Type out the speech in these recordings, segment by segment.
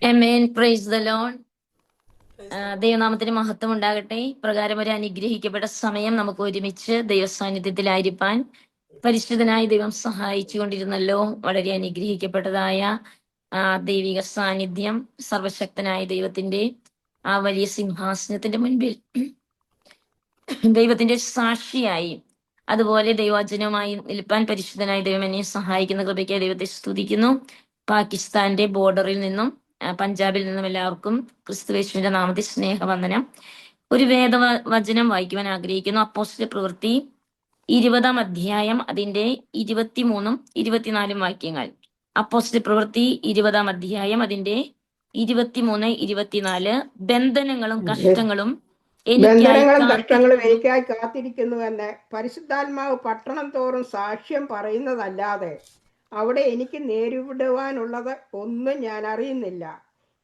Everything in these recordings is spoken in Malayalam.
ആമേൻ. Praise the Lord. ദൈവനാമത്തിന് മഹത്വം ഉണ്ടാകട്ടെ. പ്രകാരം ഒരു അനുഗ്രഹിക്കപ്പെട്ട സമയം നമുക്ക് ഒരുമിച്ച് ദൈവസാന്നിധ്യത്തിലായിരിക്കാൻ പരിശുദ്ധനായ ദൈവം സഹായിച്ചുകൊണ്ടിരുന്നല്ലോ. വളരെ അനുഗ്രഹിക്കപ്പെട്ടതായ ദൈവിക സാന്നിധ്യം സർവശക്തനായ ദൈവത്തിന്റെ ആ വലിയ സിംഹാസനത്തിന്റെ മുൻപിൽ ദൈവത്തിന്റെ സാക്ഷിയായി അതുപോലെ ദൈവവചനവുമായി നിൽപ്പാൻ പരിശുദ്ധനായ ദൈവം എന്നെ സഹായിക്കുന്ന കൃപയ്ക്ക് ദൈവത്തെ സ്തുതിക്കുന്നു. പാകിസ്ഥാന്റെ ബോർഡറിൽ നിന്നും പഞ്ചാബിൽ നിന്നും എല്ലാവർക്കും ക്രിസ്തുവേശുവിന്റെ നാമത്തിൽ സ്നേഹവന്ദനം. ഒരു വേദവചനം വായിക്കുവാൻ ആഗ്രഹിക്കുന്നു. അപ്പോസ്തല പ്രവൃത്തി 20-ാം അധ്യായം അതിന്റെ 23-ഉം 24-ഉം വാക്യങ്ങൾ. അപ്പോസ്തല പ്രവൃത്തി 20-ാം അധ്യായം അതിന്റെ 23, 24. ബന്ധനങ്ങളും കഷ്ടങ്ങളും എനിക്കായി കാത്തിരിക്കുന്നുവെന്ന് പരിശുദ്ധാത്മാവ് പട്ടണം തോറും സാക്ഷ്യം പറയുന്നതല്ലാതെ അവിടെ എനിക്ക് നേരിടുവാനുള്ളത് ഒന്നും ഞാൻ അറിയുന്നില്ല.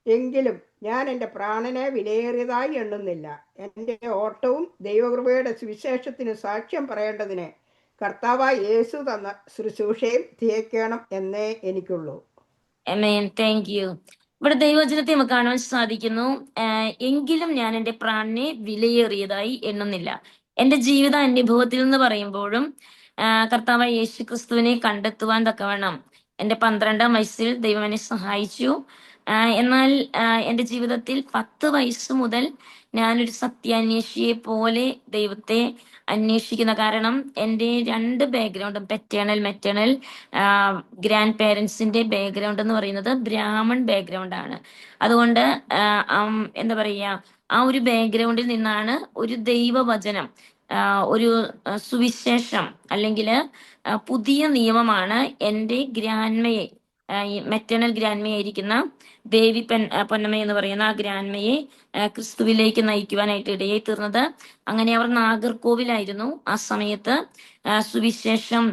എങ്കിലും ഞാൻ എൻ്റെ പ്രാണനെ വിലയേറിയതായി എണ്ണുന്നില്ല. എൻ്റെ ഓട്ടവും ദൈവകൃപയുടെ സുവിശേഷത്തിന് സാക്ഷ്യം പറയേണ്ടതിന് കർത്താവായ യേശു തന്ന ശുശ്രൂഷയും തികയ്ക്കണം എന്നേ എനിക്കുള്ളൂ. Thank you. ഇവിടെ ദൈവവചനത്തെ നമുക്ക് കാണുവാൻ സാധിക്കുന്നു. എങ്കിലും ഞാൻ എൻ്റെ പ്രാണനെ വിലയേറിയതായി എണ്ണുന്നില്ല. എൻ്റെ ജീവിത അനുഭവത്തിൽ നിന്ന് പറയുമ്പോഴും കർത്താവായ യേശു ക്രിസ്തുവിനെ കണ്ടെത്തുവാൻ തക്കവണ്ണം എൻ്റെ 12-ാം വയസ്സിൽ ദൈവം എന്നെ സഹായിച്ചു. എന്നാൽ എൻ്റെ ജീവിതത്തിൽ 10 വയസ്സ് മുതൽ ഞാനൊരു സത്യാന്വേഷിയെ പോലെ ദൈവത്തെ അന്വേഷിക്കുന്ന. കാരണം എൻ്റെ 2 ബാക്ക്ഗ്രൗണ്ടും പെറ്റേണൽ മെറ്റേണൽ ഗ്രാൻഡ് പേരൻസിന്റെ ബാക്ക്ഗ്രൗണ്ട് എന്ന് പറയുന്നത് ബ്രാഹ്മൺ ബാക്ക്ഗ്രൗണ്ട് ആണ്. അതുകൊണ്ട് എന്താ പറയുക, ആ ഒരു ബാക്ക്ഗ്രൗണ്ടിൽ നിന്നാണ് ഒരു ദൈവവചനം, ഒരു സുവിശേഷം അല്ലെങ്കിൽ പുതിയ നിയമമാണ് എൻ്റെ ഗ്രാൻഡ്മയെ, മെറ്റേണൽ ഗ്രാൻഡ്മയായിരിക്കുന്ന ദേവി പൊന്നമ്മ എന്ന് പറയുന്ന ആ ഗ്രാൻഡ്മയെ ക്രിസ്തുവിലേക്ക് നയിക്കുവാനായിട്ട് ഇടയായി തീർന്നത്. അങ്ങനെ അവർ നാഗർകോവിലായിരുന്നു. ആ സമയത്ത് സുവിശേഷം,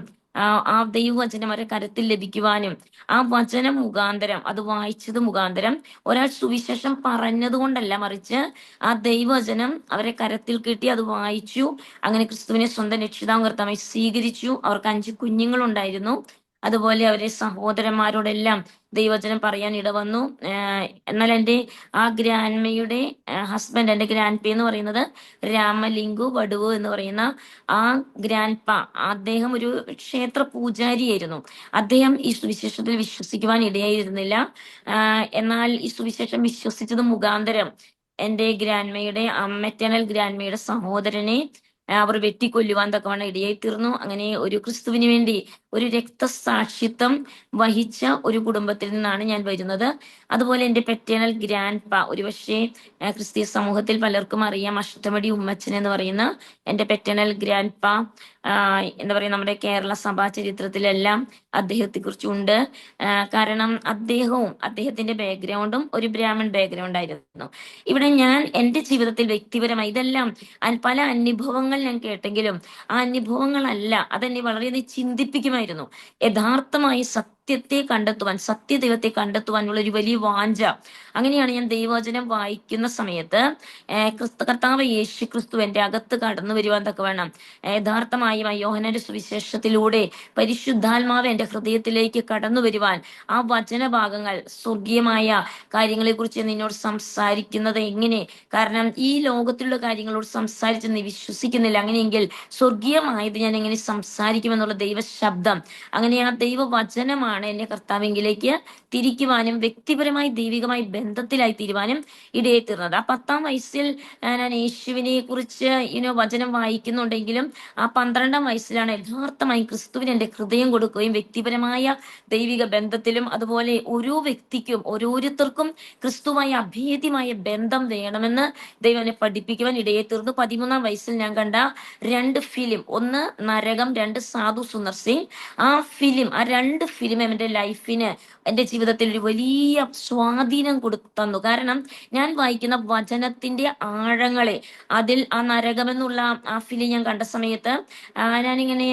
ആ ദൈവവചനം അവരെ കരത്തിൽ ലഭിക്കുവാനും ആ വചനം മുഖാന്തരം, അത് വായിച്ചത് മുഖാന്തരം, ഒരാൾ സുവിശേഷം പറഞ്ഞത് കൊണ്ടല്ല, മറിച്ച് ആ ദൈവവചനം അവരെ കരത്തിൽ കിട്ടി, അത് വായിച്ചു. അങ്ങനെ ക്രിസ്തുവിനെ സ്വന്തം രക്ഷിതാവും കർത്താവായി സ്വീകരിച്ചു. അവർക്ക് 5 കുഞ്ഞുങ്ങളുണ്ടായിരുന്നു. അതുപോലെ അവരെ സഹോദരന്മാരോടെല്ലാം ദൈവവചനം പറയാൻ ഇടവന്നു. എന്നാൽ എൻ്റെ ആ ഗ്രാൻഡ്മയുടെ ഹസ്ബൻഡ്, എൻ്റെ ഗ്രാൻഡ് പേ എന്ന് പറയുന്നത് രാമലിംഗു വടുവു എന്ന് പറയുന്ന ആ ഗ്രാൻഡ് പ, അദ്ദേഹം ഒരു ക്ഷേത്ര പൂജാരിയായിരുന്നു. അദ്ദേഹം ഈ സുവിശേഷത്തിൽ വിശ്വസിക്കുവാൻ ഇടയായിരുന്നില്ല. എന്നാൽ ഈ സുവിശേഷം വിശ്വസിച്ചത് മുഖാന്തരം എൻ്റെ ഗ്രാൻഡ്മയുടെ, മെറ്റേണൽ ഗ്രാൻഡ്മയുടെ സഹോദരനെ അവർ വെട്ടിക്കൊല്ലുവാൻ തക്കവണ്ണം ഇടയായി തീർന്നു. അങ്ങനെ ഒരു ക്രിസ്തുവിന് വേണ്ടി ഒരു രക്തസാക്ഷിത്വം വഹിച്ച ഒരു കുടുംബത്തിൽ നിന്നാണ് ഞാൻ വരുന്നത്. അതുപോലെ എൻ്റെ പെറ്റേണൽ ഗ്രാൻഡ് പ, ഒരുപക്ഷെ ക്രിസ്തീയ സമൂഹത്തിൽ പലർക്കും അറിയാം, അഷ്ടമടി ഉമ്മച്ചൻ എന്ന് പറയുന്ന എൻ്റെ പെറ്റേണൽ ഗ്രാൻഡ് പ, എന്താ പറയുക, നമ്മുടെ കേരള സഭാ ചരിത്രത്തിലെല്ലാം അദ്ദേഹത്തെ കുറിച്ചുണ്ട്. കാരണം അദ്ദേഹവും അദ്ദേഹത്തിന്റെ ബാക്ക്ഗ്രൗണ്ടും ഒരു ബ്രാഹ്മൺ ബാക്ക്ഗ്രൗണ്ട് ആയിരുന്നു. ഇവിടെ ഞാൻ എൻ്റെ ജീവിതത്തിൽ വ്യക്തിപരമായി ഇതെല്ലാം പല അനുഭവങ്ങൾ ഞാൻ കേട്ടെങ്കിലും ആ അനുഭവങ്ങളല്ല, അതെന്നെ വളരെയധികം ചിന്തിപ്പിക്കുമായിരുന്നു. യഥാർത്ഥമായി സത്യത്തെ കണ്ടെത്തുവാൻ, സത്യദൈവത്തെ കണ്ടെത്തുവാനുള്ള ഒരു വലിയ വാഞ്ച. അങ്ങനെയാണ് ഞാൻ ദൈവവചനം വായിക്കുന്ന സമയത്ത് കർത്താവ് യേശു ക്രിസ്തു എൻ്റെ അകത്ത് കടന്നു വരുവാൻ തക്കവണ്ണം യഥാർത്ഥമായും യോഹന്നാന്റെ സുവിശേഷത്തിലൂടെ പരിശുദ്ധാത്മാവ് എൻ്റെ ഹൃദയത്തിലേക്ക് കടന്നു വരുവാൻ ആ വചനഭാഗങ്ങൾ, സ്വർഗീയമായ കാര്യങ്ങളെ കുറിച്ച് നിന്നോട് സംസാരിക്കുന്നത് എങ്ങനെ? കാരണം ഈ ലോകത്തിലുള്ള കാര്യങ്ങളോട് സംസാരിച്ച് നീ വിശ്വസിക്കുന്നില്ല, അങ്ങനെയെങ്കിൽ സ്വർഗീയമായത് ഞാൻ എങ്ങനെ സംസാരിക്കുമെന്നുള്ള ദൈവശബ്ദം, അങ്ങനെ ആ ദൈവവചനമാണ് എന്നെ കർത്താവിലേക്ക് തിരിക്കുവാനും വ്യക്തിപരമായി ദൈവികമായി ബന്ധത്തിലായി തീരുവാനും ഇടയായി തീർന്നത്. ആ 10-ാം വയസ്സിൽ ഞാൻ യേശുവിനെ കുറിച്ച് വചനം വായിക്കുന്നുണ്ടെങ്കിലും ആ 12-ാം വയസ്സിലാണ് യഥാർത്ഥമായി ക്രിസ്തുവിന് എൻ്റെ ഹൃദയം കൊടുക്കുകയും വ്യക്തിപരമായ ദൈവിക ബന്ധത്തിലും അതുപോലെ ഓരോ വ്യക്തിക്കും ഓരോരുത്തർക്കും ക്രിസ്തുവുമായി അഭേദ്യമായ ബന്ധം വേണമെന്ന് ദൈവം എന്നെ പഠിപ്പിക്കുവാൻ ഇടയായി തീർന്നു. 13-ാം വയസ്സിൽ ഞാൻ കണ്ട 2 ഫിലിം, ഒന്ന് നരകം, 2 സാധു സുന്ദർ സിംഗ്. ആ 2 ഫിലിം എൻ്റെ ലൈഫിന്, എൻ്റെ ജീവിതത്തിൽ ഒരു വലിയ സ്വാധീനം കൊടുത്തു. കാരണം ഞാൻ വായിക്കുന്ന വചനത്തിന്റെ ആഴങ്ങളെ, അതിൽ ആ നരകം എന്നുള്ള ആ ഫിലിം ഞാൻ കണ്ട സമയത്ത് ഞാനിങ്ങനെ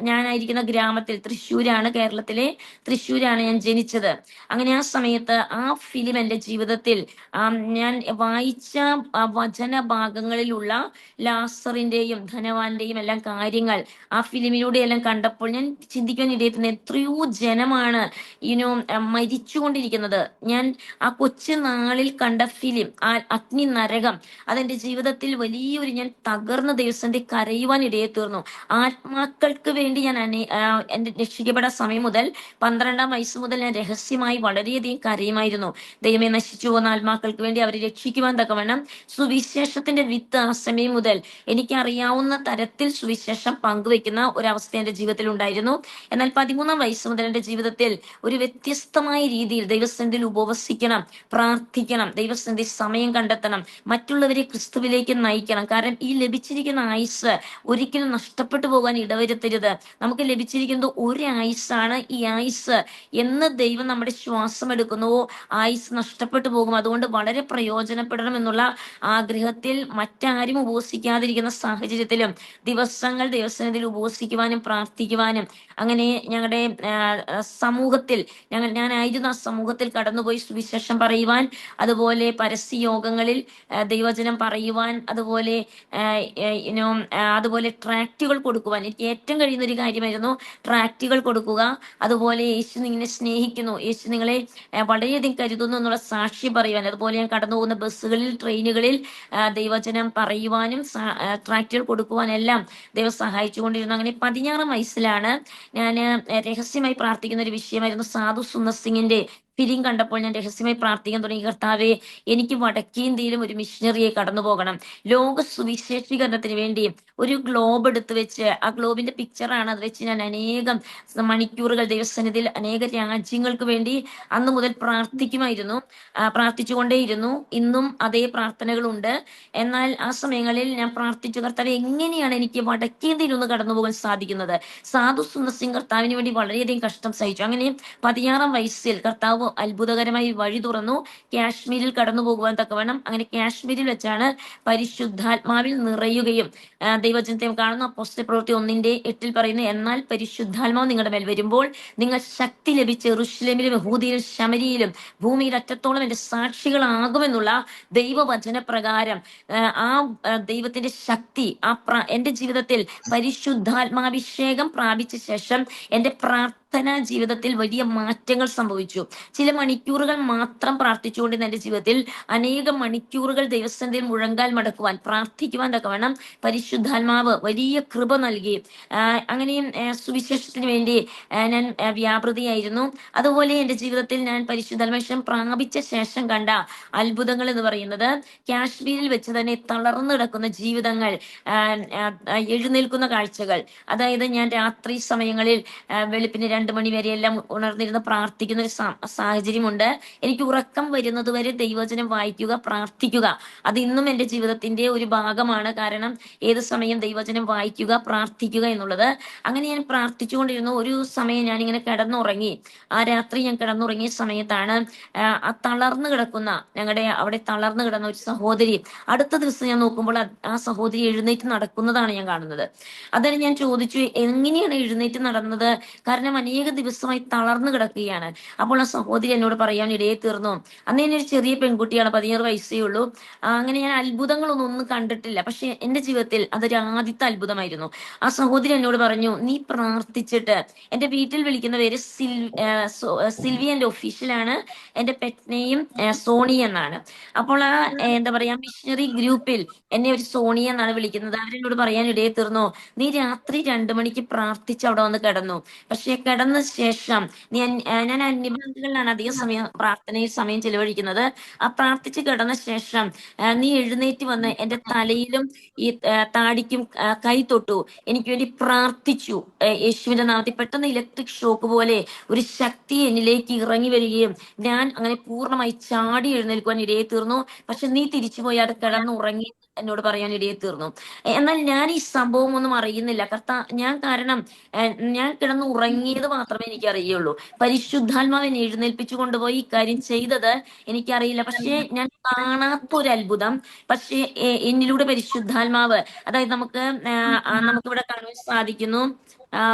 ഞാനായിരിക്കുന്ന ഗ്രാമത്തിൽ, തൃശ്ശൂരാണ്, കേരളത്തിലെ തൃശ്ശൂരാണ് ഞാൻ ജനിച്ചത്. അങ്ങനെ ആ സമയത്ത് ആ ഫിലിം എൻ്റെ ജീവിതത്തിൽ ഞാൻ വായിച്ച വചന ഭാഗങ്ങളിലുള്ള ലാസറിന്റെയും ധനവാന്റെയും എല്ലാം കാര്യങ്ങൾ ആ ഫിലിമിലൂടെ എല്ലാം കണ്ടപ്പോൾ ഞാൻ ചിന്തിക്കാൻ ഇടയെത്തുന്ന, എത്രയോ ജനം ഫലമാണ് ഇനോ മരിച്ചുകൊണ്ടിരിക്കുന്നത്. ഞാൻ ആ കൊച്ചു നാളിൽ കണ്ട ഫിലിം, ആ അഗ്നി നരകം, അതെന്റെ ജീവിതത്തിൽ വലിയൊരു, ഞാൻ തകർന്ന ദിവസത്തെ കരയുവാൻ ഇടയെ തീർന്നു. ആത്മാക്കൾക്ക് വേണ്ടി ഞാൻ എന്റെ രക്ഷിക്കപ്പെട്ട സമയം മുതൽ 12-ാം വയസ്സ് മുതൽ ഞാൻ രഹസ്യമായി വളരെയധികം കരയുമായിരുന്നു. ദൈവമേ, നശിച്ചു പോകുന്ന ആത്മാക്കൾക്ക് വേണ്ടി അവരെ രക്ഷിക്കുവാൻ തക്കവണ്ണം സുവിശേഷത്തിന്റെ വിത്ത് ആ സമയം മുതൽ എനിക്കറിയാവുന്ന തരത്തിൽ സുവിശേഷം പങ്കുവെക്കുന്ന ഒരവസ്ഥ എന്റെ ജീവിതത്തിൽ ഉണ്ടായിരുന്നു. എന്നാൽ 13-ാം വയസ്സ് മുതൽ എന്റെ ജീവിതത്തിൽ ഒരു വ്യത്യസ്തമായ രീതിയിൽ ദൈവസന്നിധിയിൽ ഉപവസിക്കണം, പ്രാർത്ഥിക്കണം, ദൈവസന്നിധി സമയം കണ്ടെത്തണം, മറ്റുള്ളവരെ ക്രിസ്തുവിലേക്ക് നയിക്കണം. കാരണം ഈ ലഭിച്ചിരിക്കുന്ന ആയുസ് ഒരിക്കലും നഷ്ടപ്പെട്ടു പോകാൻ ഇടവരുത്തരുത്. നമുക്ക് ലഭിച്ചിരിക്കുന്നത് ഒരു ആയുസ്സാണ്. ഈ ആയുസ് എന്ന് ദൈവം നമ്മുടെ ശ്വാസം എടുക്കുന്നുവോ ആയുസ് നഷ്ടപ്പെട്ടു പോകും. അതുകൊണ്ട് വളരെ പ്രയോജനപ്പെടണം എന്നുള്ള ആഗ്രഹത്തിൽ മറ്റാരും ഉപവസിക്കാതിരിക്കുന്ന സാഹചര്യത്തിലും ദിവസങ്ങൾ ദൈവസന്നിധിയിൽ ഉപവസിക്കുവാനും പ്രാർത്ഥിക്കുവാനും, അങ്ങനെ ഞങ്ങളുടെ സമൂഹത്തിൽ ഞാനായിരുന്ന ആ സമൂഹത്തിൽ കടന്നുപോയി സുവിശേഷം പറയുവാൻ, അതുപോലെ പരസ്യ യോഗങ്ങളിൽ ദൈവവചനം പറയുവാൻ, അതുപോലെ അതുപോലെ ട്രാക്റ്റുകൾ കൊടുക്കുവാൻ എനിക്ക് ഏറ്റവും കഴിയുന്ന ഒരു കാര്യമായിരുന്നു. ട്രാക്റ്റുകൾ കൊടുക്കുക, അതുപോലെ യേശു നിങ്ങളെ സ്നേഹിക്കുന്നു, യേശു നിങ്ങളെ വളരെയധികം കരുതുന്നു എന്നുള്ള സാക്ഷ്യം പറയുവാൻ, അതുപോലെ ഞാൻ കടന്നു പോകുന്ന ബസ്സുകളിൽ, ട്രെയിനുകളിൽ ദൈവവചനം പറയുവാനും ട്രാക്റ്റുകൾ കൊടുക്കുവാനെല്ലാം ദൈവം സഹായിച്ചുകൊണ്ടിരുന്നു. അങ്ങനെ 16-ാം വയസ്സിലാണ് ഞാൻ രഹസ്യമായി പ്രാർത്ഥിക്കുന്ന ഒരു വിഷയമായിരുന്നു സാധു സുന്ദർ സിംഗിന്റെ ഫിലിം കണ്ടപ്പോൾ ഞാൻ രഹസ്യമായി പ്രാർത്ഥിക്കാൻ തുടങ്ങി. കർത്താവെ, എനിക്ക് വടക്കേ ഇന്ത്യയിലും ഒരു മിഷണറിയെ കടന്നു പോകണം. ലോക സുവിശേഷീകരണത്തിന് വേണ്ടി ഒരു ഗ്ലോബ് എടുത്തു വെച്ച്, ആ ഗ്ലോബിന്റെ പിക്ചറാണ്, അത് വെച്ച് ഞാൻ അനേകം മണിക്കൂറുകൾ ദൈവസന്നിധിയിൽ അനേക രാജ്യങ്ങൾക്ക് വേണ്ടി അന്ന് മുതൽ പ്രാർത്ഥിച്ചുകൊണ്ടേയിരുന്നു. ഇന്നും അതേ പ്രാർത്ഥനകളുണ്ട്. എന്നാൽ ആ സമയങ്ങളിൽ ഞാൻ പ്രാർത്ഥിച്ചു, കർത്താവെ, എങ്ങനെയാണ് എനിക്ക് വടക്കേ ഇന്ത്യയിൽ ഒന്ന് കടന്നു പോകാൻ സാധിക്കുന്നത്? സാധു സുന്ദർ സിംഗ് കർത്താവിന് വേണ്ടി വളരെയധികം കഷ്ടം സഹിച്ചു. അങ്ങനെ 16-ാം വയസ്സിൽ കർത്താവ് അത്ഭുതകരമായി വഴി തുറന്നു കാശ്മീരിൽ കടന്നു പോകുവാൻ തക്കവണ്ണം. അങ്ങനെ കാശ്മീരിൽ വെച്ചാണ് പരിശുദ്ധാത്മാവിൽ നിറയുകയും ദൈവജനത്തെ കാണുന്ന അപ്പോസ്തല പ്രവൃത്തി 1:8 പറയുന്നു, എന്നാൽ പരിശുദ്ധാത്മാവ് നിങ്ങളുടെ മേൽ വരുമ്പോൾ നിങ്ങൾ ശക്തി ലഭിച്ച് യെരൂശലേമിലും യഹൂദയിലും ശമരിയിലും ഭൂമിയിൽ അറ്റത്തോളം എന്റെ സാക്ഷികളാകുമെന്നുള്ള ദൈവവചന പ്രകാരം ആ ദൈവത്തിന്റെ ശക്തി എന്റെ ജീവിതത്തിൽ പരിശുദ്ധാത്മാഭിഷേകം പ്രാപിച്ച ശേഷം എന്റെ പ്രാർത്ഥനാ ജീവിതത്തിൽ വലിയ മാറ്റങ്ങൾ സംഭവിച്ചു. ചില മണിക്കൂറുകൾ മാത്രം പ്രാർത്ഥിച്ചുകൊണ്ടിരുന്ന എന്റെ ജീവിതത്തിൽ അനേകം മണിക്കൂറുകൾ ദൈവസന്നിധിയിൽ മുഴങ്കാൽ മടക്കുവാൻ, പ്രാർത്ഥിക്കുവാൻ തക്കവണ്ണം പരിശുദ്ധാത്മാവ് വലിയ കൃപ നൽകി. അങ്ങനെയും സുവിശേഷത്തിന് വേണ്ടി ഞാൻ വ്യാപൃതിയായിരുന്നു. അതുപോലെ എന്റെ ജീവിതത്തിൽ ഞാൻ പരിശുദ്ധാത്മാഭിഷേകം പ്രാപിച്ച ശേഷം കണ്ട അത്ഭുതങ്ങൾ എന്ന് പറയുന്നത്, കാശ്മീരിൽ വെച്ച് തന്നെ തളർന്നു കിടക്കുന്ന ജീവിതങ്ങൾ എഴുന്നേൽക്കുന്ന കാഴ്ചകൾ. അതായത് ഞാൻ രാത്രി സമയങ്ങളിൽ വെളുപ്പിന് 2 മണി വരെയെല്ലാം ഉണർന്നിരുന്ന് പ്രാർത്ഥിക്കുന്ന ഒരു സാഹചര്യമുണ്ട്. എനിക്ക് ഉറക്കം വരുന്നത് വരെ ദൈവവചനം വായിക്കുക, പ്രാർത്ഥിക്കുക, അത് ഇന്നും എന്റെ ജീവിതത്തിന്റെ ഒരു ഭാഗമാണ്. കാരണം ഏത് സമയം ദൈവവചനം വായിക്കുക, പ്രാർത്ഥിക്കുക എന്നുള്ളത്. അങ്ങനെ ഞാൻ പ്രാർത്ഥിച്ചുകൊണ്ടിരുന്നു. ഒരു സമയം ഞാനിങ്ങനെ കിടന്നുറങ്ങി. ആ രാത്രി ഞാൻ കിടന്നുറങ്ങിയ സമയത്താണ് ആ തളർന്നു കിടക്കുന്ന, ഞങ്ങളുടെ അവിടെ തളർന്നു കിടന്ന ഒരു സഹോദരി, അടുത്ത ദിവസം ഞാൻ നോക്കുമ്പോൾ ആ സഹോദരി എഴുന്നേറ്റ് നടക്കുന്നതാണ് ഞാൻ കാണുന്നത്. അതിന് ഞാൻ ചോദിച്ചു, എങ്ങനെയാണ് എഴുന്നേറ്റ് നടന്നത്? കാരണം അനേക ദിവസമായി തളർന്നു കിടക്കുകയാണ്. അപ്പോൾ ആ സഹോദരി എന്നോട് പറയാൻ ഇടയെ തീർന്നു. അന്ന് ഞാൻ ഒരു ചെറിയ പെൺകുട്ടിയാണ്, 16 വയസ്സേ ഉള്ളൂ. അങ്ങനെ ഞാൻ അത്ഭുതങ്ങളൊന്നും കണ്ടിട്ടില്ല. പക്ഷെ എന്റെ ജീവിതത്തിൽ അതൊരു ആദ്യത്തെ അത്ഭുതമായിരുന്നു. ആ സഹോദരി എന്നോട് പറഞ്ഞു, നീ പ്രാർത്ഥിച്ചിട്ട്, എന്റെ വീട്ടിൽ വിളിക്കുന്ന പേര് സിൽവി, എന്റെ ഒഫീഷ്യലാണ്. എന്റെ പെറ്റ് നെയിം സോണി എന്നാണ്. അപ്പോൾ ആ എന്താ പറയാ, മിഷണറി ഗ്രൂപ്പിൽ എന്നെ ഒരു സോണി എന്നാണ് വിളിക്കുന്നത്. അവരെന്നോട് പറയാൻ ഇടയെ തീർന്നു, നീ രാത്രി 2 മണിക്ക് പ്രാർത്ഥിച്ച് അവിടെ വന്ന് കിടന്നു. പക്ഷെ കിടന്ന ശേഷം ഞാൻ നിബന്ധനകളിലാണ് അധികം സമയം പ്രാർത്ഥനയിൽ സമയം ചെലവഴിക്കുന്നത്. ആ പ്രാർത്ഥിച്ച് കിടന്ന ശേഷം നീ എഴുന്നേറ്റ് വന്ന് എന്റെ തലയിലും ഈ താടിക്കും കൈ തൊട്ടു, എനിക്ക് വേണ്ടി പ്രാർത്ഥിച്ചു. യേശുവിന്റെ നാമത്തിൽ പെട്ടെന്ന് ഇലക്ട്രിക് ഷോക്ക് പോലെ ഒരു ശക്തി എന്നിലേക്ക് ഇറങ്ങി വരികയും ഞാൻ അങ്ങനെ പൂർണ്ണമായി ചാടി എഴുന്നേൽക്കുവാൻ ഇടയെ തീർന്നു. പക്ഷെ നീ തിരിച്ചുപോയി അത് കിടന്നുറങ്ങി എന്നോട് പറയാൻ ഇടയെ തീർന്നു. എന്നാൽ ഞാൻ ഈ സംഭവം ഒന്നും അറിയുന്നില്ല. കാരണം ഞാൻ കിടന്ന് ഉറങ്ങിയത് മാത്രമേ എനിക്ക് അറിയുള്ളൂ. പരിശുദ്ധാത്മാവിനെ എഴുന്നേൽപ്പിച്ചു കൊണ്ടുപോയി ഇക്കാര്യം ചെയ്തത് എനിക്കറിയില്ല. പക്ഷേ ഞാൻ കാണാത്തൊരു അത്ഭുതം. പക്ഷേ എന്നിലൂടെ പരിശുദ്ധാത്മാവ്, അതായത് നമുക്കിവിടെ കാണാൻ സാധിക്കുന്നു.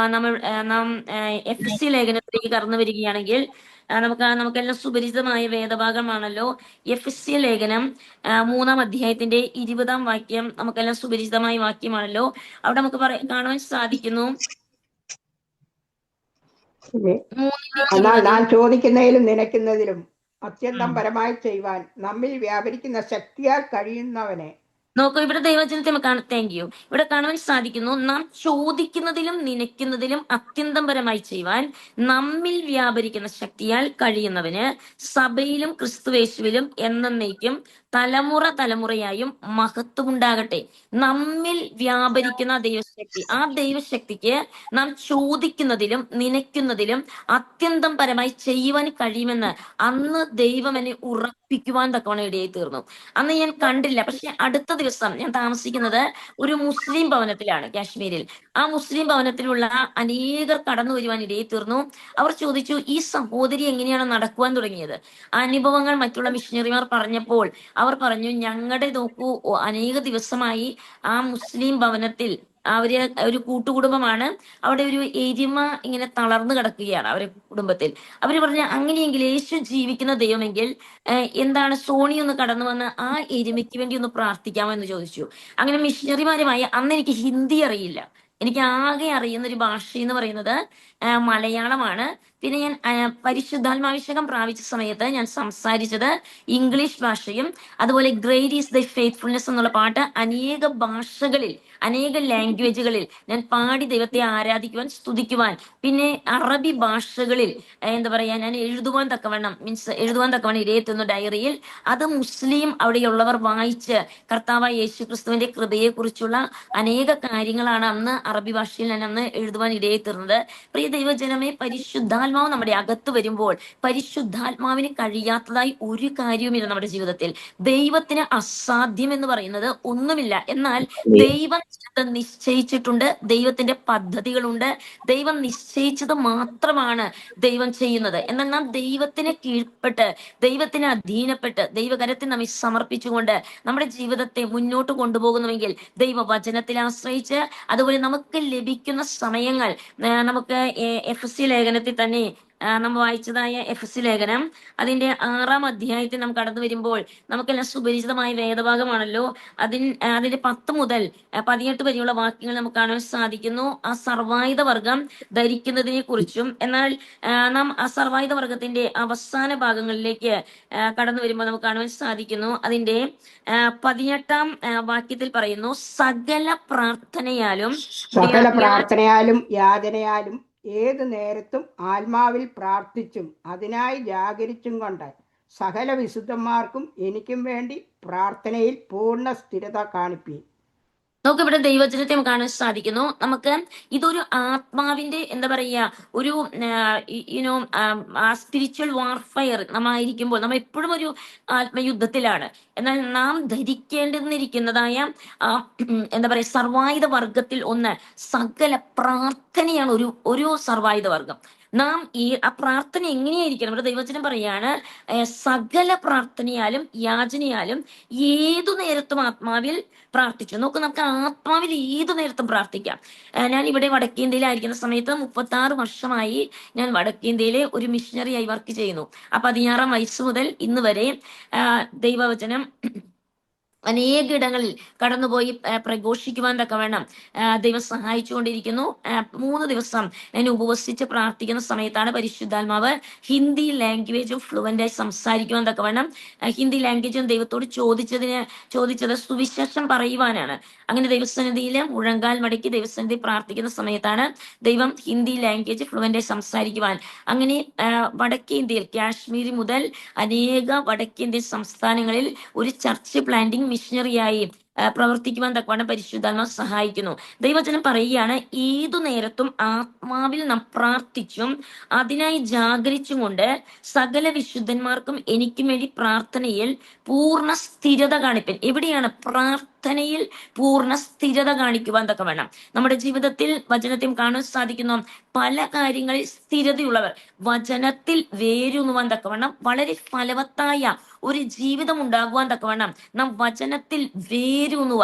നാം FSC ലേഖനത്തിലേക്ക് കടന്നു വരികയാണെങ്കിൽ നമുക്കെല്ലാം സുപരിചിതമായ വേദഭാഗമാണല്ലോ FSC ലേഖനം 3-ാം അധ്യായത്തിന്റെ 20-ാം വാക്യം. നമുക്കെല്ലാം സുപരിചിതമായ വാക്യമാണല്ലോ. അവിടെ നമുക്ക് കാണുവാൻ സാധിക്കുന്നു, മൂന്നിലേക്ക് എന്നാൽ ഇരുപത്. നാം ചോദിക്കുന്നതിലും നനയ്ക്കുന്നതിലും അത്യന്തം പരമായി ചെയ്യുവാൻ നമ്മിൽ വ്യാപരിക്കുന്ന ശക്തിയാൽ കഴിയുന്നവനെ. നോക്കൂ, ഇവിടെ ദൈവജനത്തെ താങ്ക് യു. ഇവിടെ കാണുവാൻ സാധിക്കുന്നു, നാം ചോദിക്കുന്നതിലും നനയ്ക്കുന്നതിലും അത്യന്തം പരമായി ചെയ്യുവാൻ നമ്മിൽ വ്യാപരിക്കുന്ന ശക്തിയാൽ കഴിയുന്നവന് സഭയിലും ക്രിസ്തുവേശുവിലും എന്നേക്കും തലമുറ തലമുറയായും മഹത്വം ഉണ്ടാകട്ടെ. നമ്മിൽ വ്യാപരിക്കുന്ന ദൈവശക്തി, ആ ദൈവശക്തിക്ക് നാം ചോദിക്കുന്നതിലും നനയ്ക്കുന്നതിലും അത്യന്തം പരമായി ചെയ്യുവാൻ കഴിയുമെന്ന് അന്ന് ദൈവം എന്നെ ഉറപ്പിക്കുവാൻ തക്കവണ്ണം ഇടയായി തീർന്നു. അന്ന് ഞാൻ കണ്ടില്ല. പക്ഷെ അടുത്ത ദിവസം ഞാൻ താമസിക്കുന്നത് ഒരു മുസ്ലിം ഭവനത്തിലാണ് കാശ്മീരിൽ. ആ മുസ്ലിം ഭവനത്തിലുള്ള അനേകർ കടന്നു വരുവാൻ ഇടയായി തീർന്നു. അവർ ചോദിച്ചു, ഈ സഹോദരി എങ്ങനെയാണ് നടക്കുവാൻ തുടങ്ങിയത്? ആ അനുഭവങ്ങൾ മറ്റുള്ള മിഷണറിമാർ പറഞ്ഞപ്പോൾ അവർ പറഞ്ഞു, ഞങ്ങളുടെ നോക്കൂ, അനേക ദിവസമായി ആ മുസ്ലിം ഭവനത്തിൽ അവര് ഒരു കൂട്ടുകുടുംബമാണ്. അവിടെ ഒരു എരുമ ഇങ്ങനെ തളർന്നു കിടക്കുകയാണ് അവരുടെ കുടുംബത്തിൽ. അവര് പറഞ്ഞു, അങ്ങനെയെങ്കിൽ യേശു ജീവിക്കുന്ന ദൈവമെങ്കിൽ എന്താണ് സോണി ഒന്ന് കടന്നു വന്ന് ആ എരുമയ്ക്ക് വേണ്ടി ഒന്ന് പ്രാർത്ഥിക്കാമോ എന്ന് ചോദിച്ചു. അങ്ങനെ മിഷണറിമാരുമായി, അന്ന് എനിക്ക് ഹിന്ദി അറിയില്ല, എനിക്ക് ആകെ അറിയുന്ന ഒരു ഭാഷ എന്ന് പറയുന്നത് മലയാളമാണ്. പിന്നെ ഞാൻ പരിശുദ്ധാത്മാഭിഷേകം പ്രാപിച്ച സമയത്ത് ഞാൻ സംസാരിച്ചത് ഇംഗ്ലീഷ് ഭാഷയും, അതുപോലെ ഗ്രേറ്റ് ഈസ് ദ ഫെയ്ത്ത്ഫുൾനെസ് എന്നുള്ള പാട്ട് അനേക ഭാഷകളിൽ, അനേക ലാംഗ്വേജുകളിൽ ഞാൻ പാടി ദൈവത്തെ ആരാധിക്കുവാൻ, സ്തുതിക്കുവാൻ, പിന്നെ അറബി ഭാഷകളിൽ എന്താ പറയാ, ഞാൻ എഴുതുവാൻ തക്കവണ്ണം ഇരയെത്തുന്ന ഡയറിയിൽ അത് മുസ്ലിം അവിടെയുള്ളവർ വായിച്ച് കർത്താവായ യേശു ക്രിസ്തുവിന്റെ കൃപയെ കുറിച്ചുള്ള അനേക കാര്യങ്ങളാണ് അന്ന് അറബി ഭാഷയിൽ ഞാൻ അന്ന് എഴുതുവാൻ ഇടയായി തീർന്നത്. പ്രിയ ദൈവജനമേ, പരിശുദ്ധാത്മാവ് നമ്മുടെ അകത്ത് വരുമ്പോൾ പരിശുദ്ധാത്മാവിന് കഴിയാത്തതായി ഒരു കാര്യവുമില്ല നമ്മുടെ ജീവിതത്തിൽ. ദൈവത്തിന് അസാധ്യം എന്ന് പറയുന്നത് ഒന്നുമില്ല. എന്നാൽ ദൈവം നിശ്ചയിച്ചിട്ടുണ്ട്, ദൈവത്തിന്റെ പദ്ധതികളുണ്ട്, ദൈവം നിശ്ചയിച്ചത് മാത്രമാണ് ദൈവം ചെയ്യുന്നത്. എന്നാൽ നാം ദൈവത്തിന് കീഴ്പ്പെട്ട്, ദൈവത്തിന് അധീനപ്പെട്ട്, ദൈവകരത്തിൽ നമ്മെ സമർപ്പിച്ചുകൊണ്ട് നമ്മുടെ ജീവിതത്തെ മുന്നോട്ട് കൊണ്ടുപോകുന്നുവെങ്കിൽ ദൈവവചനത്തിൽ ആശ്രയിച്ച്, അതുപോലെ നമുക്ക് ലഭിക്കുന്ന സമയങ്ങൾ, നമുക്ക് എഫെസ്യ ലേഖനത്തിൽ തന്നെ നമ്മൾ വായിച്ചതായ എഫെസ്യ ലേഖനം അതിന്റെ 6-ാം അധ്യായത്തിൽ നാം കടന്നു വരുമ്പോൾ നമുക്കെല്ലാം സുപരിചിതമായ വേദഭാഗമാണല്ലോ. അതിന്റെ 10 മുതൽ 18 വരെയുള്ള വാക്യങ്ങൾ നമുക്ക് കാണാൻ സാധിക്കുന്നു ആ സർവായുധ വർഗം ധരിക്കുന്നതിനെ കുറിച്ചും. എന്നാൽ നാം ആ സർവായുധ വർഗത്തിന്റെ അവസാന ഭാഗങ്ങളിലേക്ക് കടന്നു വരുമ്പോൾ നമുക്ക് കാണുവാൻ സാധിക്കുന്നു, അതിന്റെ 18-ാം വാക്യത്തിൽ പറയുന്നു, സകല പ്രാർത്ഥനയാലും യാചനയാലും ഏതു നേരത്തും ആത്മാവിൽ പ്രാർത്ഥിച്ചും അതിനായി ജാഗരിച്ചും കൊണ്ട് സകല വിശുദ്ധന്മാർക്കും എനിക്കും വേണ്ടി പ്രാർത്ഥനയിൽ പൂർണ്ണ സ്ഥിരത കാണിപ്പി. നമുക്ക് ഇവിടെ ദൈവജനത്തെ കാണാൻ സാധിക്കുന്നു. നമുക്ക് ഇതൊരു ആത്മാവിന്റെ എന്താ പറയുക, ഒരു സ്പിരിച്വൽ വാർഫെയർ നമ്മളായിരിക്കുമ്പോൾ നമ്മൾ എപ്പോഴും ഒരു ആത്മയുദ്ധത്തിലാണ്. എന്നാൽ നാം ധരിക്കേണ്ടിരിക്കുന്നതായ എന്താ പറയുക, സർവായുധ വർഗത്തിൽ ഒന്ന് സകല പ്രാർത്ഥനയാണ്. ഒരു സർവായുധ വർഗം. നാം ആ പ്രാർത്ഥന എങ്ങനെയായിരിക്കണം? ഇവിടെ ദൈവവചനം പറയാണ്, സകല പ്രാർത്ഥനയാലും യാചനയാലും ഏതു നേരത്തും ആത്മാവിൽ പ്രാർത്ഥിച്ചു. നമുക്ക് ആത്മാവിൽ ഏതു നേരത്തും പ്രാർത്ഥിക്കാം. ഞാൻ ഇവിടെ വടക്കേ ഇന്ത്യയിലായിരിക്കുന്ന സമയത്ത് 36 വർഷമായി ഞാൻ വടക്കേ ഇന്ത്യയിലെ ഒരു മിഷണറിയായി വർക്ക് ചെയ്യുന്നു. ആ 16-ാം വയസ്സ് മുതൽ ഇന്ന് വരെ ദൈവവചനം അനേകയിടങ്ങളിൽ കടന്നുപോയി പ്രഘോഷിക്കുവാൻ തക്കവണ്ണം ദൈവം സഹായിച്ചുകൊണ്ടിരിക്കുന്നു. 3 ദിവസം ഞാൻ ഉപവസിച്ച് പ്രാർത്ഥിക്കുന്ന സമയത്താണ് പരിശുദ്ധാത്മാവ് ഹിന്ദി ലാംഗ്വേജും ഫ്ലുവൻ്റായി സംസാരിക്കുവാൻ തക്കവണ്ണം, ഹിന്ദി ലാംഗ്വേജും ദൈവത്തോട് ചോദിച്ചത് സുവിശേഷം പറയുവാനാണ്. അങ്ങനെ ദൈവസന്നിധിയിൽ മുഴങ്കാൽ മടക്കി ദൈവസന്നിധി പ്രാർത്ഥിക്കുന്ന സമയത്താണ് ദൈവം ഹിന്ദി ലാംഗ്വേജ് ഫ്ലുവൻ്റായി സംസാരിക്കുവാൻ. അങ്ങനെ വടക്കേ ഇന്ത്യയിൽ കാശ്മീർ മുതൽ അനേക വടക്കേ ഇന്ത്യൻ സംസ്ഥാനങ്ങളിൽ ഒരു ചർച്ച് പ്ലാന്റിംഗ് മിഷണറിയായി പ്രവർത്തിക്കുവാൻ തക്കവണ്ണം പരിശുദ്ധാത്മാവ് സഹായിക്കുന്നു. ദൈവവചനം പറയുകയാണ്, ഏതു നേരത്തും ആത്മാവിൽ നാം പ്രാർത്ഥിച്ചും അതിനായി ജാഗരിച്ചും കൊണ്ട് സകല വിശുദ്ധന്മാർക്കും എനിക്കും വേണ്ടി പ്രാർത്ഥനയിൽ പൂർണ്ണ സ്ഥിരത കാണിപ്പൻ. എവിടെയാണ് പ്രാർത്ഥനയിൽ പൂർണ്ണ സ്ഥിരത കാണിക്കുവാൻ തക്കവണ്ണം? നമ്മുടെ ജീവിതത്തിൽ വചനത്തിൽ കാണാൻ സാധിക്കുന്നു, പല കാര്യങ്ങളിൽ സ്ഥിരതയുള്ളവർ, വചനത്തിൽ വേരൂന്നുവാൻ തക്കവണ്ണം വളരെ ഫലവത്തായ ഒരു ജീവിതം ഉണ്ടാകുവാൻ തക്കവണ്ണം നാം വചനത്തിൽ വേരൂന്നുക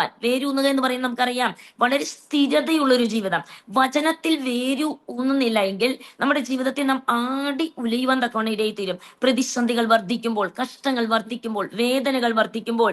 എന്ന് പറയുന്നത് നമുക്കറിയാം, വളരെ സ്ഥിരതയുള്ള ഒരു ജീവിതം. വചനത്തിൽ ഊന്നുന്നില്ല എങ്കിൽ നമ്മുടെ ജീവിതത്തിൽ നാം ആടി ഉലയുവാൻ തക്കവണ്ണം ഇടയിത്തീരും. പ്രതിസന്ധികൾ വർദ്ധിക്കുമ്പോൾ, കഷ്ടങ്ങൾ വർദ്ധിക്കുമ്പോൾ, വേദനകൾ വർദ്ധിക്കുമ്പോൾ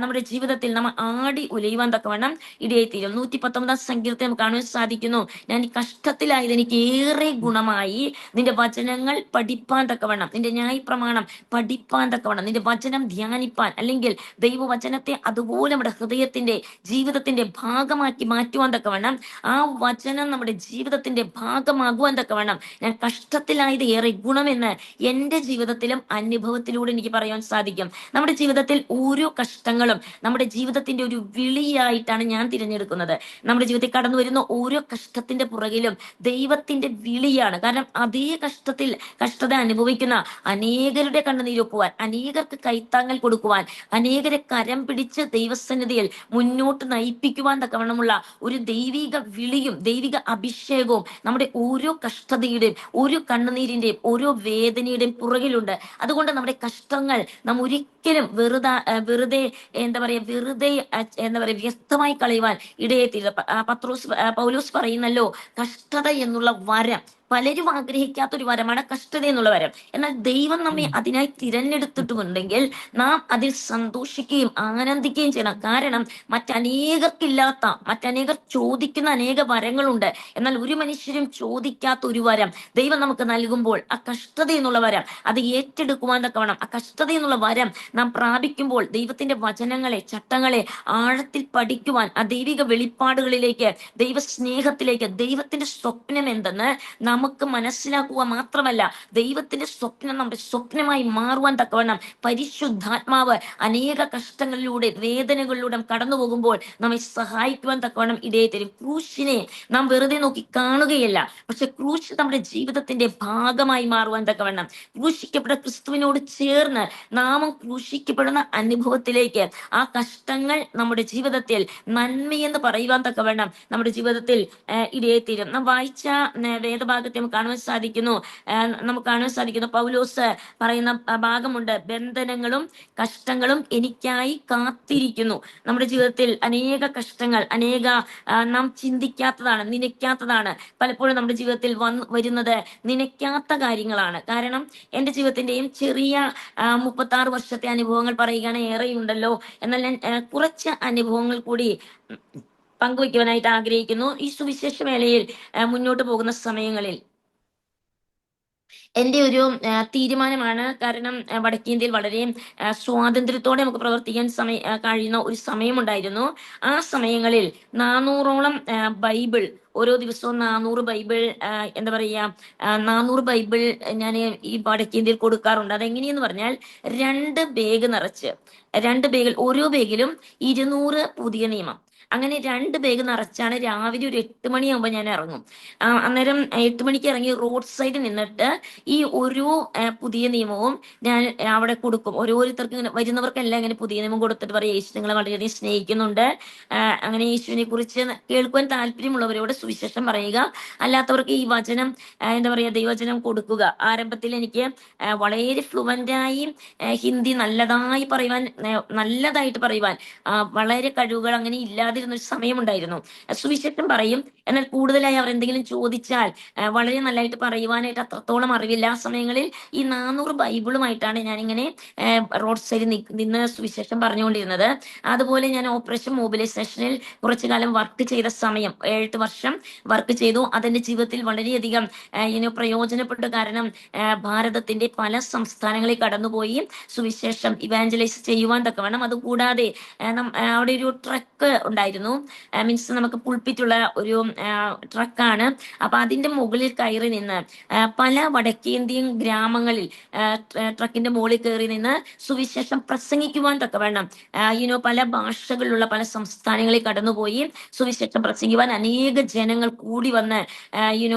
നമ്മുടെ ജീവിതത്തിൽ നമ്മൾ ആടി ഉലയുവാൻ തക്കവണ്ണം ഇടയായിത്തീരും. 119 സങ്കീർത്തനം നമുക്ക് കാണുവാൻ സാധിക്കുന്നു, ഞാൻ ഈ കഷ്ടത്തിലായത് എനിക്ക് ഏറെ ഗുണമായി, നിന്റെ വചനങ്ങൾ പഠിപ്പാൻ തക്കവണ്ണം, നിന്റെ ന്യായപ്രമാണം പഠിപ്പാൻ തക്കവണ്ണം, നിന്റെ വചനം ധ്യാനിപ്പാൻ, അല്ലെങ്കിൽ ദൈവവചനത്തെ അതുപോലെ നമ്മുടെ ഹൃദയത്തിന്റെ ജീവിതത്തിന്റെ ഭാഗമാക്കി മാറ്റുവാൻ തക്കവണ്ണം, ആ വചനം നമ്മുടെ ജീവിതത്തിന്റെ ഭാഗമാകുവാൻ തക്കവണ്ണം ഞാൻ കഷ്ടത്തിലായത് ഏറെ ഗുണമെന്ന് എൻ്റെ ജീവിതത്തിലും അനുഭവത്തിലൂടെ എനിക്ക് പറയാൻ സാധിക്കും. നമ്മുടെ ജീവിതത്തിൽ ഓരോ കഷ്ടങ്ങളും നമ്മുടെ ജീവിതത്തിന്റെ ഒരു വിളിയായിട്ടാണ് ഞാൻ തിരഞ്ഞെടുക്കുന്നത്. നമ്മുടെ ജീവിതത്തിൽ കടന്നു വരുന്ന ഓരോ കഷ്ടത്തിന്റെ പുറകിലും ദൈവത്തിന്റെ വിളിയാണ്. കാരണം അതേ കഷ്ടത അനുഭവിക്കുന്ന അനേകരുടെ കണ്ണുനീരൊപ്പുവാൻ, അനേകർക്ക് കൈത്താങ്ങൽ കൊടുക്കുവാൻ, അനേകരെ കരം പിടിച്ച് ദൈവസന്നിധിയിൽ മുന്നോട്ട് നയിപ്പിക്കുവാൻ തക്കവണ്ണമുള്ള ഒരു ദൈവിക വിളിയും ദൈവിക അഭിഷേകവും നമ്മുടെ ഓരോ കഷ്ടതയുടെയും, ഓരോ കണ്ണുനീരിന്റെയും, ഓരോ വേദനയുടെയും പുറകിലുണ്ട്. അതുകൊണ്ട് നമ്മുടെ കഷ്ടങ്ങൾ നാം ഒരിക്കലും വെറുതെ വ്യക്തമായി കളയുവാൻ ഇടയെത്തില്ല. പൗലോസ് പറയുന്നല്ലോ, കഷ്ടത എന്നുള്ള വരം പലരും ആഗ്രഹിക്കാത്ത ഒരു വരമാണ് കഷ്ടത എന്നുള്ള വരം. എന്നാൽ ദൈവം നമ്മെ അതിനായി തിരഞ്ഞെടുത്തിട്ടുമുണ്ടെങ്കിൽ നാം അതിൽ സന്തോഷിക്കുകയും ആനന്ദിക്കുകയും ചെയ്യണം. കാരണം മറ്റനേകർ ചോദിക്കുന്ന അനേക വരങ്ങളുണ്ട്. എന്നാൽ ഒരു മനുഷ്യരും ചോദിക്കാത്ത ഒരു വരം ദൈവം നമുക്ക് നൽകുമ്പോൾ, ആ കഷ്ടത എന്നുള്ള വരം അത് ഏറ്റെടുക്കുവാൻ തക്കവണ്ണം, ആ കഷ്ടത എന്നുള്ള വരം നാം പ്രാപിക്കുമ്പോൾ ദൈവത്തിന്റെ വചനങ്ങളെ, ചട്ടങ്ങളെ ആഴത്തിൽ പഠിക്കുവാൻ, ആ ദൈവിക വെളിപ്പാടുകളിലേക്ക്, ദൈവസ്നേഹത്തിലേക്ക്, ദൈവത്തിന്റെ സ്വപ്നം എന്തെന്ന് നമുക്ക് മനസ്സിലാക്കുക മാത്രമല്ല, ദൈവത്തിന്റെ സ്വപ്നം നമ്മുടെ സ്വപ്നമായി മാറുവാൻ തക്കവണ്ണം പരിശുദ്ധാത്മാവ് അനേക കഷ്ടങ്ങളിലൂടെ, വേദനകളിലൂടെ കടന്നു പോകുമ്പോൾ നമ്മെ സഹായിക്കുവാൻ തക്കവണ്ണം ഇടയെ തരും. ക്രൂശിനെ നാം വെറുതെ നോക്കി കാണുകയല്ല, പക്ഷെ ക്രൂശ് നമ്മുടെ ജീവിതത്തിന്റെ ഭാഗമായി മാറുവാൻ തക്കവണ്ണം, ക്രൂശിക്കപ്പെട്ട ക്രിസ്തുവിനോട് ചേർന്ന് നാമം ക്രൂശിക്കപ്പെടുന്ന അനുഭവത്തിലേക്ക് ആ കഷ്ടങ്ങൾ നമ്മുടെ ജീവിതത്തിൽ നന്മയെന്ന് പറയുവാൻ തക്കവണ്ണം നമ്മുടെ ജീവിതത്തിൽ ഇടയെ തീരും. നാം വായിച്ച വേദഭാഗത്തെ നമുക്ക് കാണുവാൻ സാധിക്കുന്നു, പൗലോസ് പറയുന്ന ഭാഗമുണ്ട്, ബന്ധനങ്ങളും കഷ്ടങ്ങളും എനിക്കായി കാത്തിരിക്കുന്നു. നമ്മുടെ ജീവിതത്തിൽ അനേക കഷ്ടങ്ങൾ, നാം ചിന്തിക്കാത്തതാണ്, നനയ്ക്കാത്തതാണ് പലപ്പോഴും നമ്മുടെ ജീവിതത്തിൽ വരുന്നത്. നനയ്ക്കാത്ത കാര്യങ്ങളാണ്. കാരണം എൻ്റെ ജീവിതത്തിന്റെയും ചെറിയ 36 വർഷത്തെ അനുഭവങ്ങൾ പറയുകയാണ്, ഏറെയുണ്ടല്ലോ. എന്നാൽ ഞാൻ കുറച്ച് അനുഭവങ്ങൾ കൂടി പങ്കുവയ്ക്കുവാനായിട്ട് ആഗ്രഹിക്കുന്നു. ഈ സുവിശേഷ വേളയിൽ മുന്നോട്ട് പോകുന്ന സമയങ്ങളിൽ എൻ്റെ ഒരു തീരുമാനമാണ്. കാരണം വടക്കേന്ത്യയിൽ വളരെ സ്വാതന്ത്ര്യത്തോടെ നമുക്ക് പ്രവർത്തിക്കാൻ കഴിയുന്ന ഒരു സമയമുണ്ടായിരുന്നു. ആ സമയങ്ങളിൽ 400ഓളം ബൈബിൾ, ഓരോ ദിവസവും 400 ബൈബിൾ 400 ബൈബിൾ ഞാൻ ഈ വടക്കേന്ത്യയിൽ കൊടുക്കാറുണ്ട്. അതെങ്ങനെയെന്ന് പറഞ്ഞാൽ 2 ബാഗ് നിറച്ച്, 2 ബാഗിൽ, ഓരോ ബാഗിലും 200 പുതിയ നിയമം, അങ്ങനെ 2 ബാഗ് നിറച്ചാണ് രാവിലെ ഒരു 8 മണിയാകുമ്പോൾ ഞാൻ ഇറങ്ങും. അന്നേരം 8 മണിക്ക് ഇറങ്ങി റോഡ് സൈഡിൽ നിന്നിട്ട് ഈ ഓരോ പുതിയ നിയമവും ഞാൻ അവിടെ കൊടുക്കും. ഓരോരുത്തർക്ക് ഇങ്ങനെ വരുന്നവർക്കെല്ലാം ഇങ്ങനെ പുതിയ നിയമം കൊടുത്തിട്ട് പറയും, യേശു നിങ്ങളെ വളരെയധികം സ്നേഹിക്കുന്നുണ്ട്, അങ്ങനെ യേശുവിനെ കുറിച്ച് കേൾക്കുവാൻ താല്പര്യമുള്ളവരോട് സുവിശേഷം പറയുക, അല്ലാത്തവർക്ക് ഈ വചനം ദൈവവചനം കൊടുക്കുക. ആരംഭത്തിൽ എനിക്ക് വളരെ ഫ്ലുവൻ്റായി ഹിന്ദി നല്ലതായിട്ട് പറയുവാൻ വളരെ കഴിവുകൾ അങ്ങനെ ഇല്ലാതിരുന്ന ഒരു സമയമുണ്ടായിരുന്നു. സുവിശേഷം പറയും, എന്നാൽ കൂടുതലായി അവർ എന്തെങ്കിലും ചോദിച്ചാൽ വളരെ നല്ലതായിട്ട് പറയുവാനായിട്ട് അത്രത്തോളം അറിവില്ല. ആ സമയങ്ങളിൽ ഈ 400 ബൈബിളുമായിട്ടാണ് ഞാനിങ്ങനെ റോഡ് സൈഡിൽ നിന്ന് സുവിശേഷം പറഞ്ഞുകൊണ്ടിരുന്നത്. അതുപോലെ ഞാൻ ഓപ്പറേഷൻ മൊബിലൈസേഷനിൽ കുറച്ചു കാലം വർക്ക് ചെയ്ത സമയം, 7 വർഷം വർക്ക് ചെയ്തു. അതെന്റെ ജീവിതത്തിൽ വളരെയധികം പ്രയോജനപ്പെട്ടു. കാരണം ഭാരതത്തിന്റെ പല സംസ്ഥാനങ്ങളിൽ കടന്നുപോയി സുവിശേഷം ഇവാഞ്ചലൈസ് ചെയ്യുവാൻ തക്കവണ്ണം. അതുകൂടാതെ അവിടെ ഒരു ട്രക്ക് ഉണ്ടായിരുന്നു, മീൻസ് നമുക്ക് പുൾപ്പിറ്റുള്ള ഒരു ട്രക്കാണ്. അപ്പൊ അതിന്റെ മുകളിൽ കയറി നിന്ന് പല വടക്കേന്ത്യൻ ഗ്രാമങ്ങളിൽ ട്രക്കിന്റെ മുകളിൽ കയറി നിന്ന് സുവിശേഷം പ്രസംഗിക്കുവാൻ തക്കവണ്ണം പല ഭാഷകളിലുള്ള പല സംസ്ഥാനങ്ങളിൽ കടന്നുപോയി സുവിശേഷം പ്രസംഗിക്കുവാൻ അനേക ജനങ്ങൾ കൂടി വന്ന്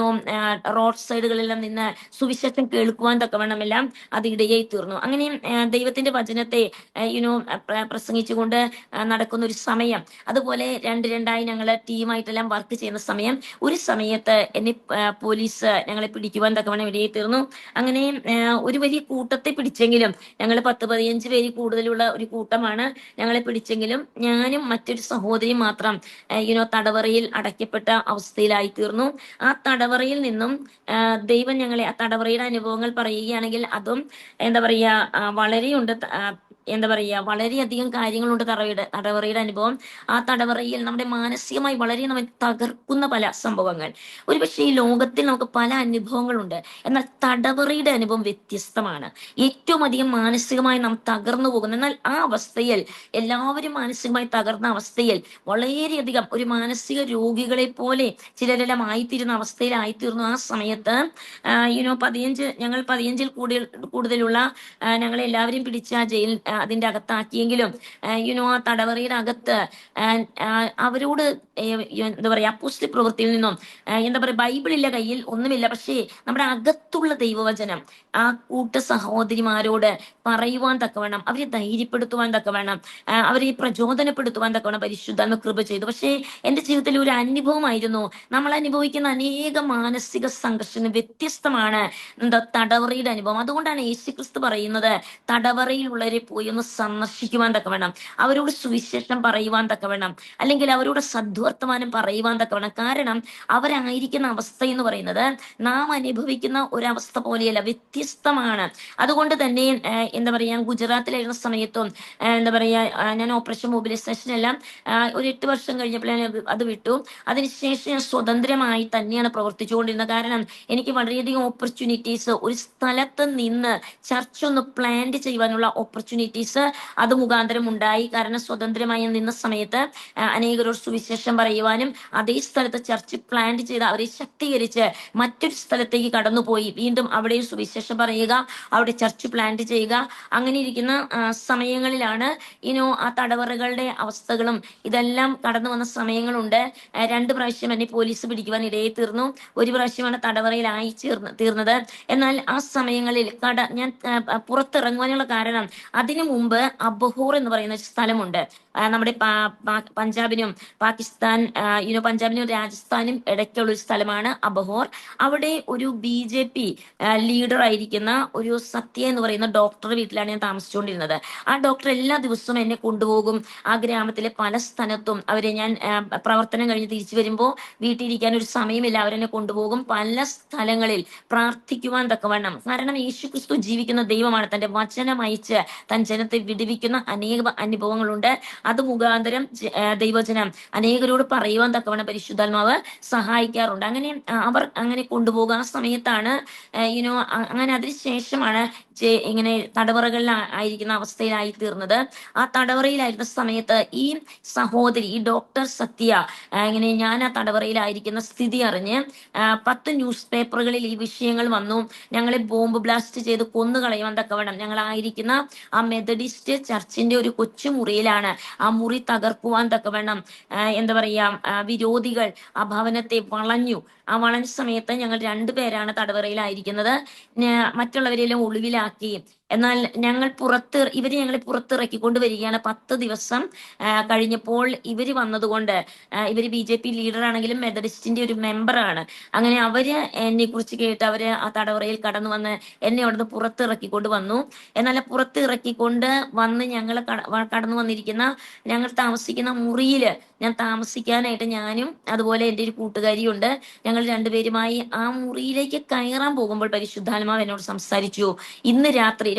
റോഡ് സൈഡുകളെല്ലാം നിന്ന് സുവിശേഷം കേൾക്കുവാൻ തക്കവണ്ണം എല്ലാം അത് ഇടയായി തീർന്നു. അങ്ങനെ ദൈവത്തിന്റെ വചനത്തെ പ്രസംഗിച്ചുകൊണ്ട് നടക്കുന്ന ഒരു സമയം. അതുപോലെ 2-2ആയി ഞങ്ങൾ ടീമായിട്ടെല്ലാം വർക്ക് ചെയ്യുന്ന സമയം ഒരു സമയത്ത് എന്നെ പോലീസ് ഞങ്ങളെ പിടിക്കുവാൻ തക്കവണ്ണം ഇടയായി തീർന്നു. അങ്ങനെ ഒരു വലിയ കൂട്ടത്തെ പിടിച്ചെങ്കിലും, ഞങ്ങൾ 10-15 പേര് കൂടുതലുള്ള ഒരു കൂട്ടമാണ് ഞങ്ങളെ പിടിച്ചെങ്കിലും, ഞാനും മറ്റൊരു സഹോദരിയും മാത്രം തടവറയിൽ അടയ്ക്കപ്പെട്ട അവസ്ഥയിലായി തീർന്നു. ആ തടവറയിൽ നിന്നും ദൈവം ഞങ്ങളെ, ആ തടവറയുടെ അനുഭവങ്ങൾ പറയുകയാണെങ്കിൽ അതും എന്താ പറയാ വളരെയുണ്ട്. എന്താ പറയാ വളരെയധികം കാര്യങ്ങളുണ്ട് തടവറയുടെ അനുഭവം. ആ തടവറയിൽ നമ്മുടെ മാനസികമായി വളരെ നമ്മെ തകർക്കുന്ന പല സംഭവങ്ങൾ. ഒരുപക്ഷെ ഈ ലോകത്തിൽ നമുക്ക് പല അനുഭവങ്ങളുണ്ട്, എന്നാൽ തടവറയുടെ അനുഭവം വ്യത്യസ്തമാണ്. ഏറ്റവും അധികം മാനസികമായി നാം തകർന്നു പോകുന്നു. എന്നാൽ ആ അവസ്ഥയിൽ, എല്ലാവരും മാനസികമായി തകർന്ന അവസ്ഥയിൽ, വളരെയധികം ഒരു മാനസിക രോഗികളെ പോലെ ചിലരെല്ലാം ആയിത്തീരുന്ന അവസ്ഥയിലായിത്തീർന്നു. ആ സമയത്ത് ഞങ്ങൾ 15-ൽ കൂടുതലുള്ള ഞങ്ങളെ എല്ലാവരും പിടിച്ച ജയിൽ അതിന്റെ അകത്താക്കിയെങ്കിലും ആ തടവറയുടെ അകത്ത് അവരോട് എന്താ പറയാ അപ്പോസ്തല പ്രവൃത്തിയിൽ നിന്നും എന്താ പറയാ ബൈബിളില്ല, കയ്യിൽ ഒന്നുമില്ല, പക്ഷേ നമ്മുടെ അകത്തുള്ള ദൈവവചനം ആ സഹോദരിമാരോട് പറയുവാൻ തക്കവണ്ണം, അവരെ ധൈര്യപ്പെടുത്തുവാൻ തക്കവണ്ണം, അവരെ പ്രചോദനപ്പെടുത്തുവാൻ തക്കവണ്ണം പരിശുദ്ധാത്മ കൃപ ചെയ്തു. പക്ഷേ എന്റെ ജീവിതത്തിൽ ഒരു അനുഭവമായിരുന്നു, നമ്മൾ അനുഭവിക്കുന്ന അനേക മാനസിക സംഘർഷങ്ങൾ വ്യത്യസ്തമാണ് തടവറയുടെ അനുഭവം. അതുകൊണ്ടാണ് യേശുക്രിസ്തു പറയുന്നത്, തടവറയിലുള്ളവരെ പോയി ഒന്ന് സന്ദർശിക്കുവാൻ തക്കവണ്ണം, അവരോട് സുവിശേഷം പറയുവാൻ തക്കവണ്ണം, അല്ലെങ്കിൽ അവരോട് സദ്വർത്തമാനം പറയുവാൻ തക്കവണ്ണം. കാരണം അവരായിരിക്കുന്ന അവസ്ഥ എന്ന് പറയുന്നത് നാം അനുഭവിക്കുന്ന ഒരവസ്ഥ പോലെയല്ല, വ്യത്യസ്തമാണ്. അതുകൊണ്ട് തന്നെ എന്താ പറയാ ഗുജറാത്തിലായിരുന്ന സമയത്തും എന്താ പറയാ ഞാൻ ഓപ്പറേഷൻ മൊബിലൈസേഷൻ എല്ലാം ഒരു 8 വർഷം കഴിഞ്ഞപ്പോൾ ഞാൻ അത് വിട്ടു. അതിനുശേഷം ഞാൻ സ്വതന്ത്രമായി തന്നെയാണ് പ്രവർത്തിച്ചുകൊണ്ടിരുന്നത്. കാരണം എനിക്ക് വളരെയധികം ഓപ്പർച്യൂണിറ്റീസ്, ഒരു സ്ഥലത്ത് നിന്ന് ചർച്ച് ഒന്ന് പ്ലാന്റ് ചെയ്യുവാനുള്ള ഓപ്പർച്യൂണിറ്റീസ് അത് മുഖാന്തരം ഉണ്ടായി. കാരണം സ്വതന്ത്രമായി നിന്ന സമയത്ത് അനേകരോട് സുവിശേഷം പറയുവാനും, അതേ സ്ഥലത്ത് ചർച്ച് പ്ലാന്റ് ചെയ്ത് അവരെ ശക്തീകരിച്ച് മറ്റൊരു സ്ഥലത്തേക്ക് കടന്നുപോയി വീണ്ടും അവിടെ സുവിശേഷം പറയുക, അവിടെ ചർച്ച് പ്ലാന്റ് ചെയ്യുക. അങ്ങനെ ഇരിക്കുന്ന സമയങ്ങളിലാണ് ആ തടവറകളുടെ അവസ്ഥകളും ഇതെല്ലാം കടന്നു വന്ന സമയങ്ങളുണ്ട്. 2 പ്രാവശ്യം എന്നെ പോലീസ് പിടിക്കുവാൻ ഇടയായി തീർന്നു. ഒരു പ്രാവശ്യമാണ് തടവറയിലായി തീർന്നത്. എന്നാൽ ആ സമയങ്ങളിൽ ഞാൻ പുറത്തിറങ്ങുവാനുള്ള കാരണം, അതിനു മുമ്പ് അബഹോർ എന്ന് പറയുന്ന സ്ഥലമുണ്ട്. നമ്മുടെ പഞ്ചാബിനും പഞ്ചാബിനും രാജസ്ഥാനും ഇടയ്ക്കുള്ള ഒരു സ്ഥലമാണ് അബഹോർ. അവിടെ ഒരു BJP ലീഡർ ആയിരിക്കുന്ന ഒരു സത്യ എന്ന് പറയുന്ന ഡോക്ടർ വീട്ടിലാണ് ഞാൻ താമസിച്ചുകൊണ്ടിരുന്നത്. ആ ഡോക്ടർ എല്ലാ ദിവസവും എന്നെ കൊണ്ടുപോകും. ആ ഗ്രാമത്തിലെ പല സ്ഥലത്തും അവരെ, ഞാൻ പ്രവർത്തനം കഴിഞ്ഞ് തിരിച്ചു വരുമ്പോൾ വീട്ടിലിരിക്കാൻ ഒരു സമയമില്ല, അവരെന്നെ കൊണ്ടുപോകും പല സ്ഥലങ്ങളിൽ പ്രാർത്ഥിക്കുവാൻ തക്കവണ്ണം. കാരണം യേശുക്രിസ്തു ജീവിക്കുന്ന ദൈവമാണ്. തന്റെ വചനം അയച്ച് തൻ ജനത്തെ വിടുവിക്കുന്ന അനേക അനുഭവങ്ങളുണ്ട്. അത് മുഖാന്തരം ദൈവജനം അനേകരോട് പറയുവാൻ തക്കവണ്ണം പരിശുദ്ധാത്മാവ് സഹായിക്കാറുണ്ട്. അങ്ങനെ അവർ അങ്ങനെ കൊണ്ടുപോകുക. ആ സമയത്താണ് അങ്ങനെ അതിനുശേഷമാണ് ഇങ്ങനെ തടവറകളിൽ ആയിരിക്കുന്ന അവസ്ഥയിലായി തീർന്നത്. ആ തടവറയിലായിരുന്ന സമയത്ത് ഈ സഹോദരി, ഈ ഡോക്ടർ സത്യ, ഇങ്ങനെ ഞാൻ ആ തടവറയിലായിരിക്കുന്ന സ്ഥിതി അറിഞ്ഞ് 10 ന്യൂസ് പേപ്പറുകളിൽ ഈ വിഷയങ്ങൾ വന്നു. ഞങ്ങളെ ബോംബ് ബ്ലാസ്റ്റ് ചെയ്ത് കൊന്നുകളയുവാൻ തക്കവണ്ണം, ഞങ്ങളായിരിക്കുന്ന ആ മെത്തഡിസ്റ്റ് ചർച്ചിന്റെ ഒരു കൊച്ചു മുറിയിലാണ്. ആ മുറി തകർക്കുവാൻ തക്കവണ്ണം എന്താ പറയാ വിരോധികൾ ആ ഭവനത്തെ വളഞ്ഞു. ആ വളഞ്ഞ സമയത്ത് ഞങ്ങൾ 2 പേരാണ് തടവറയിലായിരിക്കുന്നത്. മറ്റുള്ളവരെല്ലാം ഒളിവിലാക്കി. എന്നാൽ ഇവര് ഞങ്ങളെ പുറത്തിറക്കിക്കൊണ്ട് വരികയാണ്. 10 ദിവസം കഴിഞ്ഞപ്പോൾ ഇവര് വന്നതുകൊണ്ട്, ഇവര് BJP ലീഡർ ആണെങ്കിലും മെത്തഡിസ്റ്റിന്റെ ഒരു മെമ്പറാണ്. അങ്ങനെ അവര് എന്നെ കുറിച്ച് കേട്ട് അവര് ആ തടവറയിൽ കടന്നു വന്ന് എന്നെ അവിടുന്ന് പുറത്തിറക്കിക്കൊണ്ട് വന്നു. എന്നാൽ പുറത്തിറക്കിക്കൊണ്ട് വന്ന് ഞങ്ങൾ കടന്നു വന്നിരിക്കുന്ന, ഞങ്ങൾ താമസിക്കുന്ന മുറിയില് ഞാൻ താമസിക്കാനായിട്ട് ഞാനും അതുപോലെ എൻ്റെ ഒരു കൂട്ടുകാരിയുണ്ട്. ഞങ്ങൾ 2 പേരുമായി ആ മുറിയിലേക്ക് കയറാൻ പോകുമ്പോൾ പരിശുദ്ധാത്മാവ് എന്നോട് സംസാരിച്ചു. ഇന്ന് രാത്രി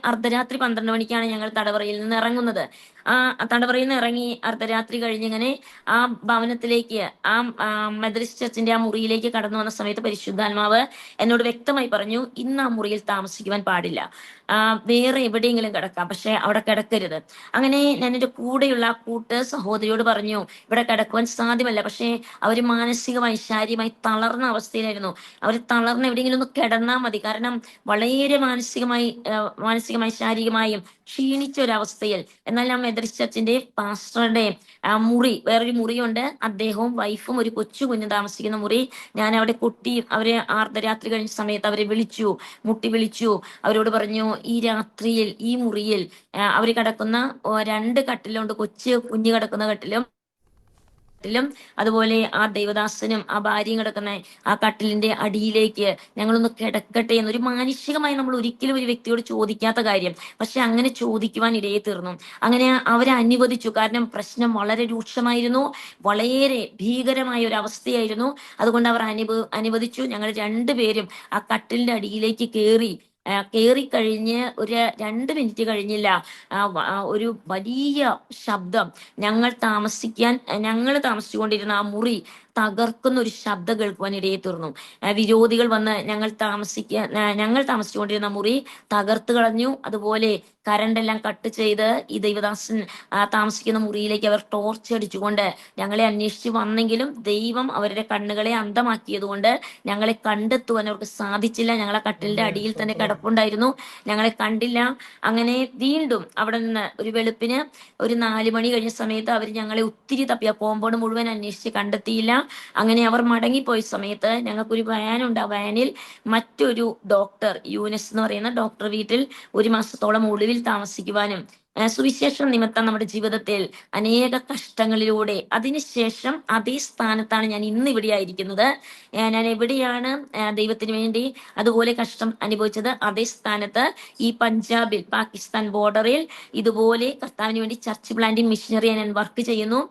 അർദ്ധരാത്രി 12 മണിക്കാണ് ഞങ്ങൾ തടവറയിൽ നിന്ന് ഇറങ്ങുന്നത്. ആ തടവറയിൽ നിന്ന് ഇറങ്ങി അർദ്ധരാത്രി കഴിഞ്ഞിങ്ങനെ ആ ഭവനത്തിലേക്ക്, ആ മെത്തഡിസ്റ്റ് ചർച്ചിന്റെ ആ മുറിയിലേക്ക് കടന്നു വന്ന സമയത്ത് പരിശുദ്ധാത്മാവ് എന്നോട് വ്യക്തമായി പറഞ്ഞു, ഇന്ന് ആ മുറിയിൽ താമസിക്കുവാൻ പാടില്ല, വേറെ എവിടെയെങ്കിലും കിടക്കാം, പക്ഷെ അവിടെ കിടക്കരുത്. അങ്ങനെ ഞാൻ എൻ്റെ കൂടെയുള്ള സഹോദരിയോട് പറഞ്ഞു, ഇവിടെ കിടക്കുവാൻ സാധ്യമല്ല. പക്ഷെ അവർ മാനസികമായി ശാരീരികമായി തളർന്ന അവസ്ഥയിലായിരുന്നു. അവർ തളർന്ന് എവിടെയെങ്കിലും ഒന്ന് കിടന്നാൽ മതി. കാരണം വളരെ മാനസികമായി ശാരീരികമായും ക്ഷീണിച്ച ഒരവസ്ഥയിൽ. എന്നാൽ ഞാൻ മെത്തഡിസ്റ്റ് ചർച്ചിന്റെ പാസ്റ്ററുടെ മുറി, വേറൊരു മുറിയുണ്ട്, അദ്ദേഹവും വൈഫും ഒരു കൊച്ചു കുഞ്ഞും താമസിക്കുന്ന മുറി. ഞാൻ അവിടെ അവരെ അർദ്ധരാത്രി കഴിഞ്ഞ സമയത്ത് അവരെ മുട്ടി വിളിച്ചു. അവരോട് പറഞ്ഞു, ഈ രാത്രിയിൽ ഈ മുറിയിൽ അവര് കിടക്കുന്ന 2 കട്ടിലുണ്ട്, കുഞ്ഞു കിടക്കുന്ന കട്ടിലും ിലും അതുപോലെ ആ ദൈവദാസനും ആ ഭാര്യയും കിടക്കുന്ന ആ കട്ടിലിന്റെ അടിയിലേക്ക് ഞങ്ങളൊന്ന് കിടക്കട്ടെ എന്നൊരു മാനുഷികമായി നമ്മൾ ഒരിക്കലും ഒരു വ്യക്തിയോട് ചോദിക്കാത്ത കാര്യം, പക്ഷെ അങ്ങനെ ചോദിക്കുവാൻ ഇടയെ തീർന്നു. അങ്ങനെ അവരെ അനുവദിച്ചു. കാരണം പ്രശ്നം വളരെ രൂക്ഷമായിരുന്നു, വളരെ ഭീകരമായ ഒരു അവസ്ഥയായിരുന്നു. അതുകൊണ്ട് അവർ അനുവദിച്ചു. ഞങ്ങൾ രണ്ടുപേരും ആ കട്ടിലിന്റെ അടിയിലേക്ക് കയറിക്കഴിഞ്ഞ് ഒരു 2 മിനിറ്റ് കഴിഞ്ഞില്ല, ഒരു വലിയ ശബ്ദം ഞങ്ങൾ താമസിച്ചുകൊണ്ടിരുന്ന ആ മുറി തകർക്കുന്ന ഒരു ശബ്ദം കേൾക്കുവാൻ ഇടയെ തീർന്നു. വിരോധികൾ വന്ന് ഞങ്ങൾ താമസിച്ചുകൊണ്ടിരുന്ന മുറി തകർത്ത് കളഞ്ഞു. അതുപോലെ കറണ്ട് എല്ലാം കട്ട് ചെയ്ത് ഈ ദൈവദാസൻ താമസിക്കുന്ന മുറിയിലേക്ക് അവർ ടോർച്ച് അടിച്ചുകൊണ്ട് ഞങ്ങളെ അന്വേഷിച്ച് വന്നെങ്കിലും ദൈവം അവരുടെ കണ്ണുകളെ അന്ധമാക്കിയതുകൊണ്ട് ഞങ്ങളെ കണ്ടെത്തുവാൻ അവർക്ക് സാധിച്ചില്ല. ഞങ്ങളെ കട്ടിലിന്റെ അടിയിൽ തന്നെ കിടപ്പുണ്ടായിരുന്നു, ഞങ്ങളെ കണ്ടില്ല. അങ്ങനെ വീണ്ടും അവിടെ നിന്ന് ഒരു വെളുപ്പിന് ഒരു 4 മണി കഴിഞ്ഞ സമയത്ത് അവർ ഞങ്ങളെ ഒത്തിരി തപ്പിയ, കോമ്പൗണ്ട് മുഴുവൻ അന്വേഷിച്ച് കണ്ടെത്തിയില്ല. അങ്ങനെ അവർ മടങ്ങിപ്പോയ സമയത്ത് ഞങ്ങൾക്കൊരു വാനുണ്ട്. ആ വാനിൽ മറ്റൊരു ഡോക്ടർ, യൂനസ് എന്ന് പറയുന്ന ഡോക്ടർ വീട്ടിൽ 1 മാസത്തോളം ഒളിവിൽ താമസിക്കുവാനും സുവിശേഷം നിമിത്തം നമ്മുടെ ജീവിതത്തിൽ അനേക കഷ്ടങ്ങളിലൂടെ അതിനുശേഷം അതേ സ്ഥാനത്താണ് ഞാൻ ഇന്ന് ഇവിടെ ആയിരിക്കുന്നത്. ഞാൻ എവിടെയാണ് ദൈവത്തിന് വേണ്ടി അതുപോലെ കഷ്ടം അനുഭവിച്ചത്, അതേ സ്ഥാനത്ത് ഈ പഞ്ചാബിൽ പാകിസ്ഥാൻ ബോർഡറിൽ ഇതുപോലെ കർത്താവിന് വേണ്ടി ചർച്ച് പ്ലാന്റിംഗ് മിഷനറി ഞാൻ വർക്ക് ചെയ്യുന്നു.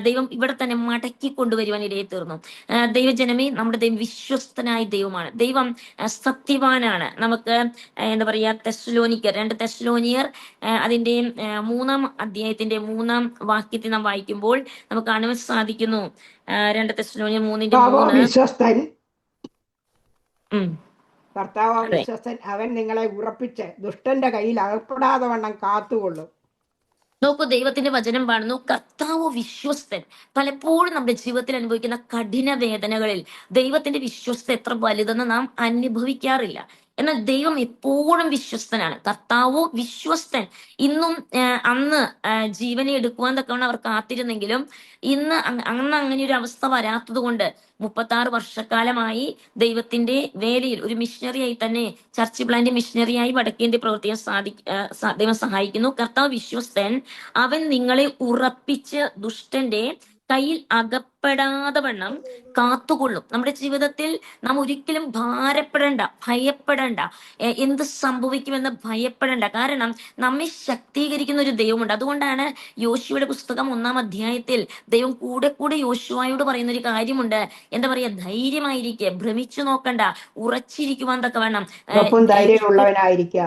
ദൈവം ഇവിടെ തന്നെ മടക്കി കൊണ്ടുവരുവാൻ ഇടയെ തീർന്നു. ദൈവജനമേ, നമ്മുടെ ദൈവം വിശ്വസ്തനായ ദൈവമാണ്. ദൈവം സത്യവാനാണ്. നമുക്ക് എന്താ പറയാ, 2 തെസ്സലോനിയർ അതിന്റെ 3-ാം അധ്യായത്തിന്റെ 3-ാം വാക്യത്തിൽ നാം വായിക്കുമ്പോൾ നമുക്ക് കാണുവാൻ സാധിക്കുന്നു. 2 തെസ്സലോനിയർ 3:3. വിശ്വസ്തൻ, ഉം കർത്താവ് അതെ. വിശ്വസ്തൻ, അവൻ നിങ്ങളെ ഉറപ്പിച്ച് ദുഷ്ടന്റെ കയ്യിൽ അകപ്പെടാതെ വണ്ണം കാത്തുകൊള്ളും. നോക്കൂ, ദൈവത്തിന്റെ വചനം പാടുന്നു, കർത്താവ് വിശ്വസ്തൻ. പലപ്പോഴും നമ്മുടെ ജീവിതത്തിൽ അനുഭവിക്കുന്ന കഠിന വേദനകളിൽ ദൈവത്തിന്റെ വിശ്വസ്ത എത്ര വലുതെന്ന് നാം അനുഭവിക്കാറില്ല. എന്നാൽ ദൈവം എപ്പോഴും വിശ്വസ്തനാണ്. കർത്താവ് വിശ്വസ്തൻ. ഇന്നും അന്ന് ജീവനെ എടുക്കുവാൻ തക്കവണ്ണം അവർ കാത്തിരുന്നെങ്കിലും അന്ന് അങ്ങനെ ഒരു അവസ്ഥ വരാത്തത് കൊണ്ട് 36 വർഷക്കാലമായി ദൈവത്തിന്റെ വേലയിൽ ഒരു മിഷണറിയായി തന്നെ, ചർച്ച് പ്ലാന്റ് മിഷണറിയായി വടക്കേന്ത്യ പ്രവർത്തിക്കാൻ ദൈവം സഹായിക്കുന്നു. കർത്താവ് വിശ്വസ്തൻ, അവൻ നിങ്ങളെ ഉറപ്പിച്ച് ദുഷ്ടന്റെ കയ്യിൽ അകപ്പെടാതെ വണ്ണം കാത്തുകൊള്ളും. നമ്മുടെ ജീവിതത്തിൽ നാം ഒരിക്കലും ഭാരപ്പെടേണ്ട, ഭയപ്പെടേണ്ട, എന്ത് സംഭവിക്കുമെന്ന് ഭയപ്പെടേണ്ട. കാരണം നമ്മെ ശക്തീകരിക്കുന്ന ഒരു ദൈവമുണ്ട്. അതുകൊണ്ടാണ് യോശുവയുടെ പുസ്തകം 1-ാം അധ്യായത്തിൽ ദൈവം കൂടെ കൂടെ യോശുവയോട് പറയുന്ന ഒരു കാര്യമുണ്ട്. എന്താ പറയാ, ധൈര്യമായിരിക്കുക, ഭ്രമിച്ചു നോക്കണ്ട, ഉറച്ചിരിക്കുവാൻ തക്കവണ്ണം. ധൈര്യമുള്ളവനായിരിക്കുക.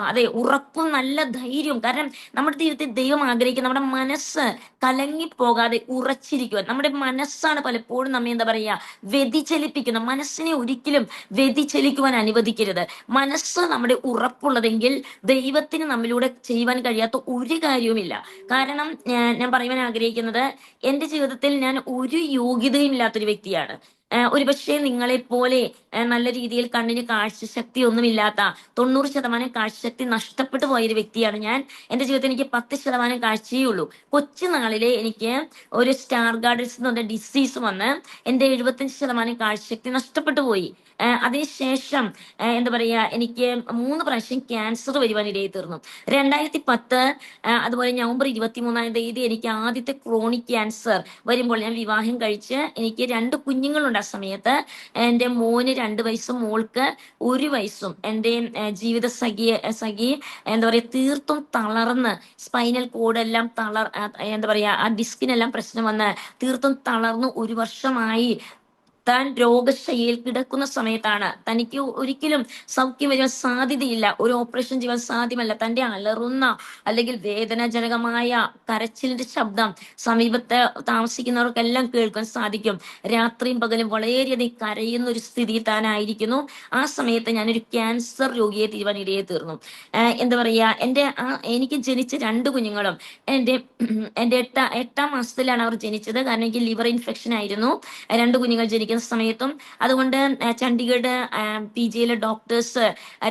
അതെ, ഉറപ്പും നല്ല ധൈര്യവും. കാരണം നമ്മുടെ ജീവിതത്തിൽ ദൈവം ആഗ്രഹിക്കുന്ന നമ്മുടെ മനസ്സ് കലങ്ങിപ്പോകാതെ ഉറച്ചിരിക്കുവാൻ. നമ്മുടെ മനസ്സാണ് പലപ്പോഴും നമ്മെ എന്താ പറയാ വ്യതിചലിപ്പിക്കുന്നത്. മനസ്സിനെ ഒരിക്കലും വ്യതിചലിക്കുവാൻ അനുവദിക്കരുത്. മനസ്സ് നമ്മുടെ ഉറപ്പുള്ളതെങ്കിൽ ദൈവത്തിന് നമ്മിലൂടെ ചെയ്യുവാൻ കഴിയാത്ത ഒരു കാര്യവുമില്ല. കാരണം ഞാൻ പറയുവാൻ ആഗ്രഹിക്കുന്നത്, എന്റെ ജീവിതത്തിൽ ഞാൻ ഒരു യോഗ്യതയും ഇല്ലാത്തൊരു വ്യക്തിയാണ്. ഒരുപക്ഷെ നിങ്ങളെപ്പോലെ നല്ല രീതിയിൽ കണ്ണിന് കാഴ്ചശക്തി ഒന്നുമില്ലാത്ത, 90% കാഴ്ചശക്തി നഷ്ടപ്പെട്ടു പോയൊരു വ്യക്തിയാണ് ഞാൻ. എന്റെ ജീവിതത്തിൽ എനിക്ക് 10% കാഴ്ചയേ ഉള്ളൂ. കൊച്ചുനാളിലെ എനിക്ക് ഒരു സ്റ്റാർ ഗാർഡൻസ് എന്ന് പറഞ്ഞ ഡിസീസ് വന്ന് എന്റെ 75% കാഴ്ചശക്തി നഷ്ടപ്പെട്ടു പോയി. അതിനുശേഷം എന്താ പറയാ, എനിക്ക് 3 പ്രാവശ്യം ക്യാൻസർ വരുവാൻ ഇടയായി തീർന്നു. 2010 അതുപോലെ നവംബർ 23-ാം തീയതി എനിക്ക് ആദ്യത്തെ ക്രോണിക് ക്യാൻസർ വരുമ്പോൾ ഞാൻ വിവാഹം കഴിച്ച് എനിക്ക് 2 കുഞ്ഞുങ്ങളുണ്ട്. ആ സമയത്ത് എൻ്റെ മോന് 2 വയസ്സും മോൾക്ക് 1 വയസ്സും. എൻ്റെ ജീവിത സഖി എന്താ പറയാ തീർത്തും തളർന്ന്, സ്പൈനൽ കോഡെല്ലാം എന്താ പറയാ ആ ഡിസ്കിനെല്ലാം പ്രശ്നം വന്ന് തീർത്തും തളർന്നു 1 വർഷമായി താൻ രോഗശയ്യയിൽ കിടക്കുന്ന സമയത്താണ് തനിക്ക് ഒരിക്കലും സൗഖ്യം വരുവാൻ സാധ്യതയില്ല, ഒരു ഓപ്പറേഷൻ ചെയ്യാൻ സാധ്യമല്ല. തന്റെ അലറുന്ന അല്ലെങ്കിൽ വേദനാജനകമായ കരച്ചിലിന്റെ ശബ്ദം സമീപത്ത് താമസിക്കുന്നവർക്കെല്ലാം കേൾക്കാൻ സാധിക്കും. രാത്രിയും പകലും വളരെയധികം കരയുന്ന ഒരു സ്ഥിതിയിൽ താനായിരിക്കുന്നു. ആ സമയത്ത് ഞാനൊരു ക്യാൻസർ രോഗിയെ തീരുവാൻ ഇടയെ തീർന്നു. എന്താ പറയാ, എനിക്ക് ജനിച്ച 2 കുഞ്ഞുങ്ങളും എൻ്റെ 8-ാം മാസത്തിലാണ് അവർ ജനിച്ചത്. കാരണം എനിക്ക് ലിവർ ഇൻഫെക്ഷൻ ആയിരുന്നു 2 കുഞ്ഞുങ്ങൾ ജനിക്കുന്ന സമയത്തും. അതുകൊണ്ട് ചണ്ഡീഗഡ് PGയിലെ ഡോക്ടേഴ്സ്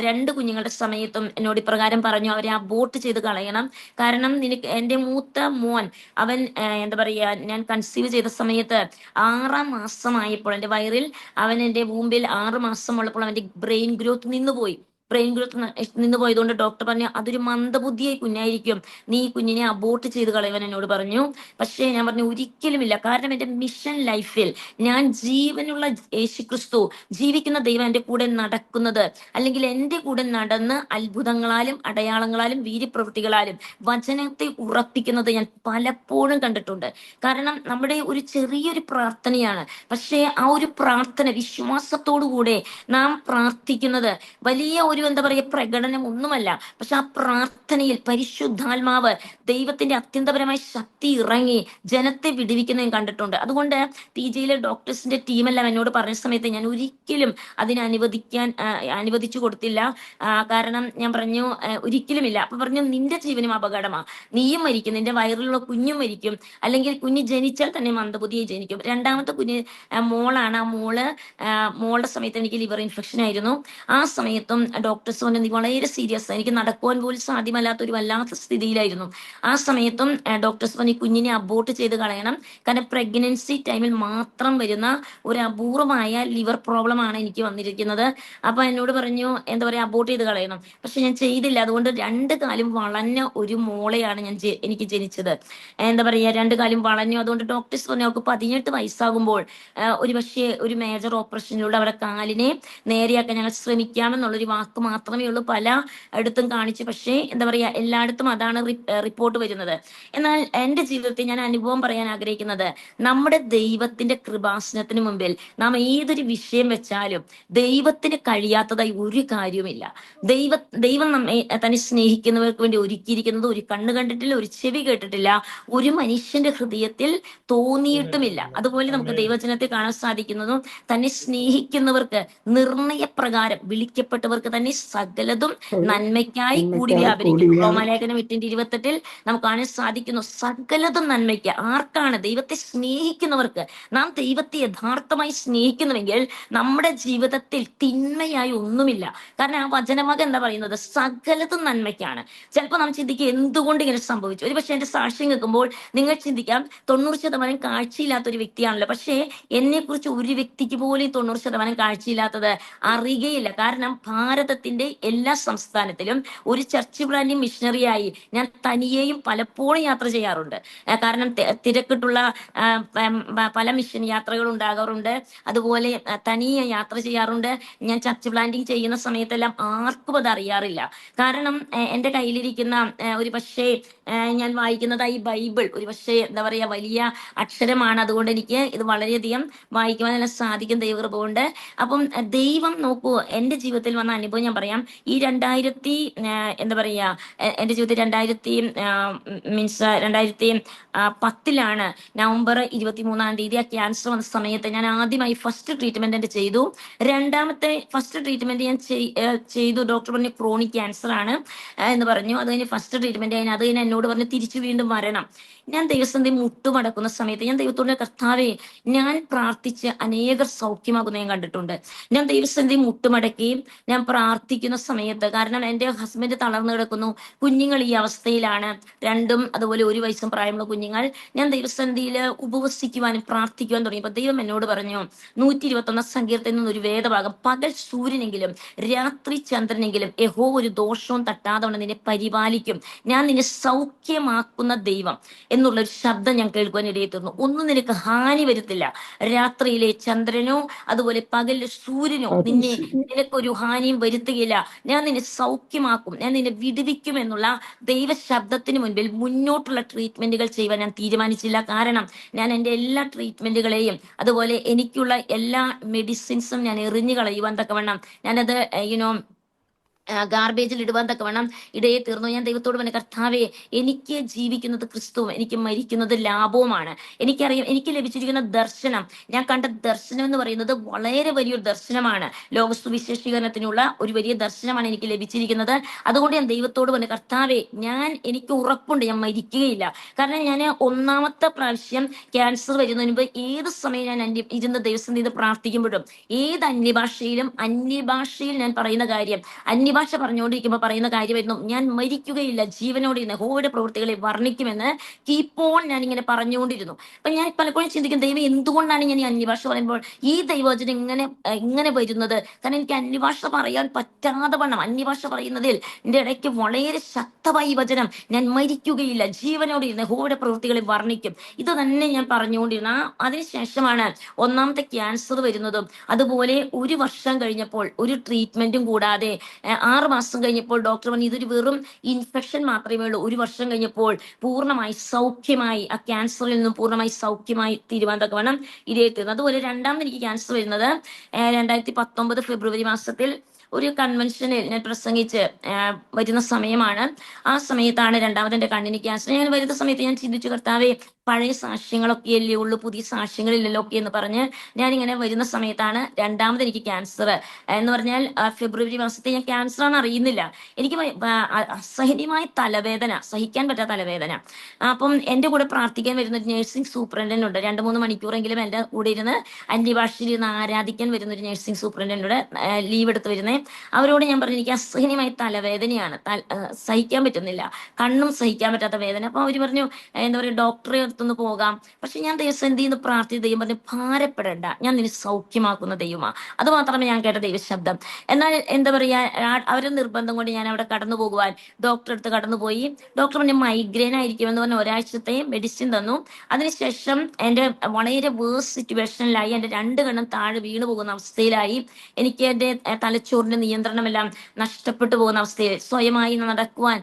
2 കുഞ്ഞുങ്ങളുടെ സമയത്തും എന്നോട് ഇപ്രകാരം പറഞ്ഞു, അവരെ അബോർട്ട് ചെയ്ത് കളയണം. കാരണം എൻ്റെ മൂത്ത മോൻ അവൻ എന്താ പറയാ, ഞാൻ കൺസീവ് ചെയ്ത സമയത്ത് 6-ാം മാസമായപ്പോൾ എൻ്റെ വയറിൽ, അവൻ എൻ്റെ വൂമ്പിൽ 6 മാസം ഉള്ളപ്പോൾ അവന്റെ ബ്രെയിൻ ഗ്രോത്ത് നിന്നുപോയി. ബ്രെയിൻ ഗ്രോത്ത് നിന്ന് പോയതുകൊണ്ട് ഡോക്ടർ പറഞ്ഞു അതൊരു മന്ദബുദ്ധിയായി കുഞ്ഞായിരിക്കും, നീ ഈ കുഞ്ഞിനെ അബോർട്ട് ചെയ്ത് കളയുവാൻ എന്നോട് പറഞ്ഞു. പക്ഷേ ഞാൻ പറഞ്ഞു ഒരിക്കലുമില്ല, കാരണം എൻ്റെ മിഷൻ ലൈഫിൽ ഞാൻ ജീവനുള്ള യേശുക്രിസ്തു, ജീവിക്കുന്ന ദൈവം എൻ്റെ കൂടെ നടക്കുന്നത്, അല്ലെങ്കിൽ എൻ്റെ കൂടെ നടന്ന് അത്ഭുതങ്ങളാലും അടയാളങ്ങളാലും വീര്യപ്രവൃത്തികളാലും വചനത്തെ ഉറപ്പിക്കുന്നത് ഞാൻ പലപ്പോഴും കണ്ടിട്ടുണ്ട്. കാരണം നമ്മുടെ ഒരു ചെറിയൊരു പ്രാർത്ഥനയാണ്, പക്ഷേ ആ ഒരു പ്രാർത്ഥന വിശ്വാസത്തോടുകൂടെ നാം പ്രാർത്ഥിക്കുന്നത് വലിയ ഒരു എന്താ പറയുക പ്രകടനം ഒന്നുമല്ല. പക്ഷെ ആ പ്രാർത്ഥനയിൽ പരിശുദ്ധാത്മാവ് ദൈവത്തിന്റെ അത്യന്തപരമായ ശക്തി ഇറങ്ങി ജനത്തെ വിടുവിക്കുന്നത് ഞാൻ കണ്ടിട്ടുണ്ട്. അതുകൊണ്ട് TJയിലെ ഡോക്ടേഴ്സിന്റെ ടീമെല്ലാം എന്നോട് പറഞ്ഞ സമയത്ത് ഞാൻ ഒരിക്കലും അതിനെ അനുവദിച്ചു കൊടുത്തില്ല. കാരണം ഞാൻ പറഞ്ഞു ഒരിക്കലുമില്ല. അപ്പൊ പറഞ്ഞു നിന്റെ ജീവനും അപകടമാ, നീയും മരിക്കും, നിന്റെ വയറിലുള്ള കുഞ്ഞും മരിക്കും, അല്ലെങ്കിൽ കുഞ്ഞ് ജനിച്ചാൽ തന്നെ മന്ദബുദ്ധിയായി ജനിക്കും. രണ്ടാമത്തെ കുഞ്ഞ് മോളാണ്. ആ മോളുടെ സമയത്ത് എനിക്ക് ലിവർ ഇൻഫെക്ഷൻ ആയിരുന്നു. ആ സമയത്തും ഡോക്ടേഴ്സ് പറഞ്ഞു നീ വളരെ സീരിയസ്, എനിക്ക് നടക്കുവാൻ പോലും സാധ്യമല്ലാത്ത ഒരു വല്ലാത്ത സ്ഥിതിയിലായിരുന്നു. ആ സമയത്തും ഡോക്ടേഴ്സ് പറഞ്ഞു കുഞ്ഞിനെ അബോർട്ട് ചെയ്ത് കളയണം, കാരണം പ്രഗ്നൻസി ടൈമിൽ മാത്രം വരുന്ന ഒരു അപൂർവമായ ലിവർ പ്രോബ്ലം ആണ് എനിക്ക് വന്നിരിക്കുന്നത്. അപ്പൊ എന്നോട് പറഞ്ഞു എന്താ പറയാ അബോർട്ട് ചെയ്ത് കളയണം. പക്ഷെ ഞാൻ ചെയ്തില്ല. അതുകൊണ്ട് 2 കാലും വളഞ്ഞ ഒരു മോളെയാണ് എനിക്ക് ജനിച്ചത്. എന്താ പറയാ 2 കാലും വളഞ്ഞു. അതുകൊണ്ട് ഡോക്ടേഴ്സ് പറഞ്ഞു അവർക്ക് 18 വയസ്സാകുമ്പോൾ ഒരു പക്ഷേ ഒരു മേജർ ഓപ്പറേഷനിലൂടെ അവരുടെ കാലിനെ നേരെയാക്കാൻ ഞങ്ങൾ ശ്രമിക്കാമെന്നുള്ളൊരു വാക്ക് മാത്രമേ ഉള്ളൂ. പല അടുത്തും കാണിച്ചു, പക്ഷേ എന്താ പറയാ എല്ലായിടത്തും അതാണ് റിപ്പോർട്ട് വരുന്നത്. എന്നാൽ എൻ്റെ ജീവിതത്തിൽ ഞാൻ അനുഭവം പറയാൻ ആഗ്രഹിക്കുന്നത്, നമ്മുടെ ദൈവത്തിന്റെ കൃപാസനത്തിന് മുമ്പിൽ നാം ഏതൊരു വിഷയം വെച്ചാലും ദൈവത്തിന് കഴിയാത്തതായി ഒരു കാര്യവുമില്ല. ദൈവം നമ്മെ തന്നെ സ്നേഹിക്കുന്നവർക്ക് വേണ്ടി ഒരുക്കിയിരിക്കുന്നത് ഒരു കണ്ണ് കണ്ടിട്ടില്ല, ഒരു ചെവി കേട്ടിട്ടില്ല, ഒരു മനുഷ്യന്റെ ഹൃദയത്തിൽ തോന്നിയിട്ടുമില്ല. അതുപോലെ നമുക്ക് ദൈവജനത്തെ കാണാൻ സാധിക്കുന്നതും തന്നെ സ്നേഹിക്കുന്നവർക്ക് നിർണയപ്രകാരം വിളിക്കപ്പെട്ടവർക്ക് തന്നെ സകലതും നന്മയ്ക്കായി കൂടി വ്യാപരിക്കും. റോമാലേഖനം 8:28 നമുക്ക് കാണാൻ സാധിക്കുന്നു. സകലതും നന്മയ്ക്ക്. ആർക്കാണ്? ദൈവത്തെ സ്നേഹിക്കുന്നവർക്ക്. നാം ദൈവത്തെ യഥാർത്ഥമായി സ്നേഹിക്കുന്നുവെങ്കിൽ നമ്മുടെ ജീവിതത്തിൽ തിന്മയായി ഒന്നുമില്ല. കാരണം ആ വചനമകം എന്താ പറയുന്നത്? സകലതും നന്മയ്ക്കാണ്. ചിലപ്പോൾ നാം ചിന്തിക്കുക എന്തുകൊണ്ട് ഇങ്ങനെ സംഭവിച്ചു. ഒരു പക്ഷെ എന്റെ സാക്ഷ്യം കേൾക്കുമ്പോൾ നിങ്ങൾ ചിന്തിക്കാം 90% കാഴ്ചയില്ലാത്ത ഒരു വ്യക്തിയാണല്ലോ. പക്ഷേ എന്നെ കുറിച്ച് ഒരു വ്യക്തിക്ക് പോലും 90% കാഴ്ചയില്ലാത്തത് അറിയുകയില്ല. കാരണം ഭാരതത്തിന്റെ എല്ലാ സംസ്ഥാനത്തിലും ഒരു ചർച്ച് പ്ലാന്റിംഗ് മിഷണറിയായി ഞാൻ തനിയെയും പലപ്പോഴും യാത്ര ചെയ്യാറുണ്ട്. കാരണം തിരക്കിട്ടുള്ള പല മിഷൻ യാത്രകൾ ഉണ്ടാകാറുണ്ട്. അതുപോലെ തനിയെ യാത്ര ചെയ്യാറുണ്ട്. ഞാൻ ചർച്ച് പ്ലാന്റിംഗ് ചെയ്യുന്ന സമയത്തെല്ലാം ആർക്കും അത് അറിയാറില്ല. കാരണം എൻ്റെ കയ്യിലിരിക്കുന്ന ഒരു പക്ഷേ ഞാൻ വായിക്കുന്നത് ഈ ബൈബിൾ ഒരു പക്ഷേ എന്താ പറയാ വലിയ അക്ഷരമാണ്. അതുകൊണ്ട് എനിക്ക് ഇത് വളരെയധികം വായിക്കുവാനെല്ലാം സാധിക്കും ദൈവകൃപ കൊണ്ട്. അപ്പം ദൈവം നോക്കൂ, എൻ്റെ ജീവിതത്തിൽ വന്ന അനുഭവം ഞാൻ പറയാം. ഈ 2000 എന്താ പറയാ എൻ്റെ ജീവിതത്തിൽ 2010 നവംബർ 23-ാം തീയതി ആ ക്യാൻസർ വന്ന സമയത്ത് ഞാൻ ആദ്യമായി ഫസ്റ്റ് ട്രീറ്റ്മെന്റ് ചെയ്തു. രണ്ടാമത്തെ ഫസ്റ്റ് ട്രീറ്റ്മെന്റ് ഞാൻ ചെയ്തു. ഡോക്ടർ പറഞ്ഞു ക്രോണിക് ക്യാൻസർ ആണ് എന്ന് പറഞ്ഞു. അത് കഴിഞ്ഞ് ഫസ്റ്റ് ട്രീറ്റ്മെന്റ് അത് കഴിഞ്ഞ് എന്നോട് പറഞ്ഞു തിരിച്ചു വീണ്ടും വരണം. ഞാൻ ദൈവസന്ധി മുട്ടുമടക്കുന്ന സമയത്ത് ഞാൻ ദൈവത്തോട് കർത്താവേ, ഞാൻ പ്രാർത്ഥിച്ച് അനേകർ സൗഖ്യമാകുന്ന ഞാൻ കണ്ടിട്ടുണ്ട്. ഞാൻ ദൈവസന്ധി മുട്ടുമടക്കുകയും ഞാൻ പ്രാർത്ഥിക്കുന്ന സമയത്ത്, കാരണം എൻ്റെ ഹസ്ബൻഡ് തളർന്നു കിടക്കുന്നു, കുഞ്ഞുങ്ങൾ ഈ അവസ്ഥയിലാണ്, 2ഉം അതുപോലെ 1 വയസ്സും പ്രായമുള്ള കുഞ്ഞുങ്ങൾ. ഞാൻ ദൈവസന്ധിയിൽ ഉപവസിക്കുവാനും പ്രാർത്ഥിക്കുവാൻ തുടങ്ങിയപ്പോൾ ദൈവം എന്നോട് പറഞ്ഞു 121 സങ്കീർത്തനത്തിൽ നിന്ന് ഒരു വേദഭാഗം, പകൽ സൂര്യനെങ്കിലും രാത്രി ചന്ദ്രനെങ്കിലും യഹോവ ഒരു ദോഷവും തട്ടാതെ നിന്നെ പരിപാലിക്കും, ഞാൻ നിന്നെ സൗഖ്യമാക്കുന്ന ദൈവം എന്നുള്ളൊരു ശബ്ദം ഞാൻ കേൾക്കുവാൻ ഇടയെത്തുന്നു. ഒന്നും നിനക്ക് ഹാനി വരുത്തില്ല. രാത്രിയിലെ ചന്ദ്രനോ അതുപോലെ പകലിലെ സൂര്യനോ നിനക്കൊരു ഹാനിയും വരുത്തുകയില്ല. ഞാൻ നിന്നെ സൗഖ്യമാക്കും, ഞാൻ നിന്നെ വിടുവിക്കും എന്നുള്ള ദൈവ ശബ്ദത്തിന് മുൻപിൽ മുന്നോട്ടുള്ള ട്രീറ്റ്മെന്റുകൾ ചെയ്യുവാൻ ഞാൻ തീരുമാനിച്ചില്ല. കാരണം ഞാൻ എൻ്റെ എല്ലാ ട്രീറ്റ്മെന്റുകളെയും അതുപോലെ എനിക്കുള്ള എല്ലാ മെഡിസിൻസും ഞാൻ എറിഞ്ഞു കളയുവാൻ തക്കവണ്ണം ഞാനത് ഗാർബേജിൽ ഇടുവാൻ തക്കവണ്ണം ഇടയെ തീർന്നു. ഞാൻ ദൈവത്തോട് പറഞ്ഞു കർത്താവേ, എനിക്ക് ജീവിക്കുന്നത് ക്രിസ്തുവും എനിക്ക് മരിക്കുന്നത് ലാഭവുമാണ്. എനിക്കറിയാം എനിക്ക് ലഭിച്ചിരിക്കുന്ന ദർശനം, ഞാൻ കണ്ട ദർശനം എന്ന് പറയുന്നത് വളരെ വലിയൊരു ദർശനമാണ്. ലോകസുവിശേഷീകരണത്തിനുള്ള ഒരു വലിയ ദർശനമാണ് എനിക്ക് ലഭിച്ചിരിക്കുന്നത്. അതുകൊണ്ട് ഞാൻ ദൈവത്തോട് പറഞ്ഞു കർത്താവേ, എനിക്ക് ഉറപ്പുണ്ട് ഞാൻ മരിക്കുകയില്ല. കാരണം ഞാൻ 1ാമത്തെ പ്രാവശ്യം ക്യാൻസർ വരുന്നതിന് മുമ്പ് ഏത് സമയം ഞാൻ ഇരുന്ന ദിവസം ഇത് പ്രാർത്ഥിക്കുമ്പോഴും ഏത് അന്യഭാഷയിൽ ഞാൻ പറയുന്ന കാര്യം, അന്യഭാഷ പറഞ്ഞുകൊണ്ടിരിക്കുമ്പോൾ പറയുന്ന കാര്യമായിരുന്നു, ഞാൻ മരിക്കുകയില്ല, ജീവനോടെ ഇരുന്ന് യഹോവയുടെ പ്രവൃത്തികളെ വർണ്ണിക്കുമെന്ന് ഇപ്പോൾ ഞാൻ ഇങ്ങനെ പറഞ്ഞുകൊണ്ടിരുന്നു. അപ്പൊ ഞാൻ പലപ്പോഴും ചിന്തിക്കും, ദൈവം എന്തുകൊണ്ടാണ് ഞാൻ ഈ അന്യഭാഷ പറയുമ്പോൾ ഈ ദൈവവചനം ഇങ്ങനെ വരുന്നത്? കാരണം എനിക്ക് അന്യഭാഷ പറയാൻ പറ്റാതെ വണ്ണം, അന്യഭാഷ പറയുന്നതിൽ എന്റെ ഇടയ്ക്ക് വളരെ ശക്തമായി ഈ വചനം, ഞാൻ മരിക്കുകയില്ല, ജീവനോടെ ഇരുന്ന് യഹോവയുടെ പ്രവൃത്തികളെ വർണ്ണിക്കും, ഇത് തന്നെ ഞാൻ പറഞ്ഞുകൊണ്ടിരുന്നു. അതിനുശേഷമാണ് ഒന്നാമത്തെ ക്യാൻസർ വരുന്നതും. അതുപോലെ 1 വർഷം കഴിഞ്ഞപ്പോൾ ഒരു ട്രീറ്റ്മെന്റും കൂടാതെ 6 മാസം കഴിഞ്ഞപ്പോൾ ഡോക്ടർ പറഞ്ഞു ഇതൊരു വെറും ഇൻഫെക്ഷൻ മാത്രമേ ഉള്ളൂ. 1 വർഷം കഴിഞ്ഞപ്പോൾ പൂർണ്ണമായി സൗഖ്യമായി, ആ ക്യാൻസറിൽ നിന്നും പൂർണ്ണമായി സൗഖ്യമായി തീരുവാൻ തക്കവണ്ണം ഇടയായിത്തീർന്നു. അതുപോലെ രണ്ടാമത് എനിക്ക് ക്യാൻസർ വരുന്നത് 2019 ഫെബ്രുവരി മാസത്തിൽ ഒരു കൺവെൻഷനിൽ ഞാൻ പ്രസംഗിച്ച് വരുന്ന സമയമാണ്. ആ സമയത്താണ് രണ്ടാമത് എൻ്റെ കണ്ണിന് ക്യാൻസർ. ഞാൻ വരുന്ന സമയത്ത് ഞാൻ ചിന്തിച്ചു, കർത്താവേ, പഴയ സാക്ഷ്യങ്ങളൊക്കെ അല്ലേ ഉള്ളൂ, പുതിയ സാക്ഷ്യങ്ങളില്ലല്ലോ ഒക്കെ എന്ന് പറഞ്ഞ് ഞാനിങ്ങനെ വരുന്ന സമയത്താണ് രണ്ടാമത് എനിക്ക് ക്യാൻസർ. എന്ന് പറഞ്ഞാൽ ഫെബ്രുവരി മാസത്തെ ഞാൻ ക്യാൻസർ ആണെന്ന് അറിയുന്നില്ല. എനിക്ക് അസഹനീയമായ തലവേദന, സഹിക്കാൻ പറ്റാത്ത തലവേദന. അപ്പം എൻ്റെ കൂടെ പ്രാർത്ഥിക്കാൻ വരുന്ന ഒരു നഴ്സിംഗ് സൂപ്രണ്ടന്റ് ഉണ്ട്. 2-3 മണിക്കൂറെങ്കിലും എൻ്റെ കൂടെ ഇരുന്ന് അന്യഭാഷയിൽ ഇരുന്ന് ആരാധിക്കാൻ വരുന്ന ഒരു നഴ്സിംഗ് സൂപ്രണ്ടന്റ് ലീവ് എടുത്ത് വരുന്നേ. അവരോട് ഞാൻ പറഞ്ഞു, എനിക്ക് അസഹനീയമായ തലവേദനയാണ്, സഹിക്കാൻ പറ്റുന്നില്ല, കണ്ണും സഹിക്കാൻ പറ്റാത്ത വേദന. അപ്പൊ അവര് പറഞ്ഞു, എന്താ പറയുക, ഡോക്ടറെ അടുത്തൊന്ന് പോകാം. പക്ഷെ ഞാൻ ദൈവസന്നിധിയിൽ നിന്ന് പ്രാർത്ഥിച്ച ദൈവം പറഞ്ഞു, ഭാരപ്പെടേണ്ട, ഞാൻ നിന്നെ സൗഖ്യമാക്കുന്ന ദൈവമാ. അത് മാത്രമേ ഞാൻ കേട്ട ദൈവശബ്ദം. എന്നാൽ എന്താ പറയാ, അവരുടെ നിർബന്ധം കൊണ്ട് ഞാൻ അവിടെ കടന്നു പോകുവാൻ ഡോക്ടറെ അടുത്ത് കടന്നുപോയി. ഡോക്ടർ പറഞ്ഞു മൈഗ്രെയിൻ ആയിരിക്കുമെന്ന് പറഞ്ഞ് ഒരാഴ്ചത്തെ മെഡിസിൻ തന്നു. അതിനുശേഷം എൻ്റെ വളരെ വേഴ്സ് സിറ്റുവേഷനിലായി, എൻ്റെ 2 കണ്ണും താഴെ വീണു പോകുന്ന അവസ്ഥയിലായി. എനിക്ക് എൻ്റെ തലച്ചോറിന്റെ നിയന്ത്രണമെല്ലാം നഷ്ടപ്പെട്ടു പോകുന്ന അവസ്ഥയിൽ സ്വയമായി നടക്കുവാൻ,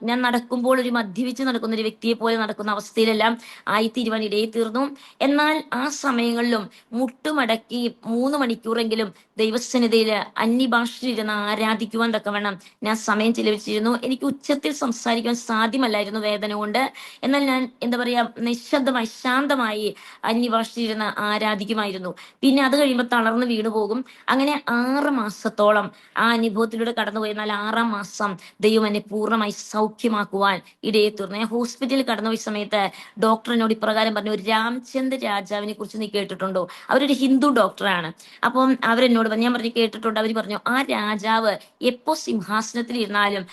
ഞാൻ നടക്കുമ്പോൾ ഒരു മദ്യപിച്ച് നടക്കുന്ന ഒരു വ്യക്തിയെ പോലെ നടക്കുന്ന അവസ്ഥയിലെല്ലാം ആയിത്തീരുവാൻ ഇടയായിത്തീർന്നു. എന്നാൽ ആ സമയങ്ങളിലും മുട്ടുമടക്കി 3 മണിക്കൂറെങ്കിലും ദൈവസന്നിധിയിൽ അന്യഭാഷയിലിരുന്ന് ആരാധിക്കുവാൻ തക്കവണ്ണം ഞാൻ സമയം ചെലവഴിച്ചിരുന്നു. എനിക്ക് ഉച്ചത്തിൽ സംസാരിക്കാൻ സാധ്യമല്ലായിരുന്നു വേദന കൊണ്ട്. എന്നാൽ ഞാൻ എന്താ പറയാ, നിശബ്ദമായി ശാന്തമായി അന്യഭാഷയിലിരുന്ന് ആരാധിക്കുമായിരുന്നു. പിന്നെ അത് കഴിയുമ്പോൾ തളർന്ന് വീണു പോകും. അങ്ങനെ 6 മാസത്തോളം ആ അനുഭവത്തിലൂടെ കടന്നുപോയി. എന്നാൽ 6-ാം മാസം ദൈവം എന്നെ പൂർണ്ണമായി സൗഖ്യമാക്കുവാൻ ഇടയായിത്തീർന്നു. ഞാൻ ഹോസ്പിറ്റലിൽ കടന്നുപോയ സമയത്ത് ഡോക്ടർ എന്നോട് ഇപ്രകാരം പറഞ്ഞു, രാംചന്ദ് രാജാവിനെ കുറിച്ച് നീ കേട്ടിട്ടുണ്ടോ? അവരൊരു ഹിന്ദു ഡോക്ടറാണ്. അപ്പം അവരെന്നോട് പറഞ്ഞു, ഞാൻ പറഞ്ഞു കേട്ടിട്ടുണ്ട്. അവർ പറഞ്ഞു, ആ രാജാവ് എപ്പോ സിംഹാസനത്തിൽ ഇരുന്നാലും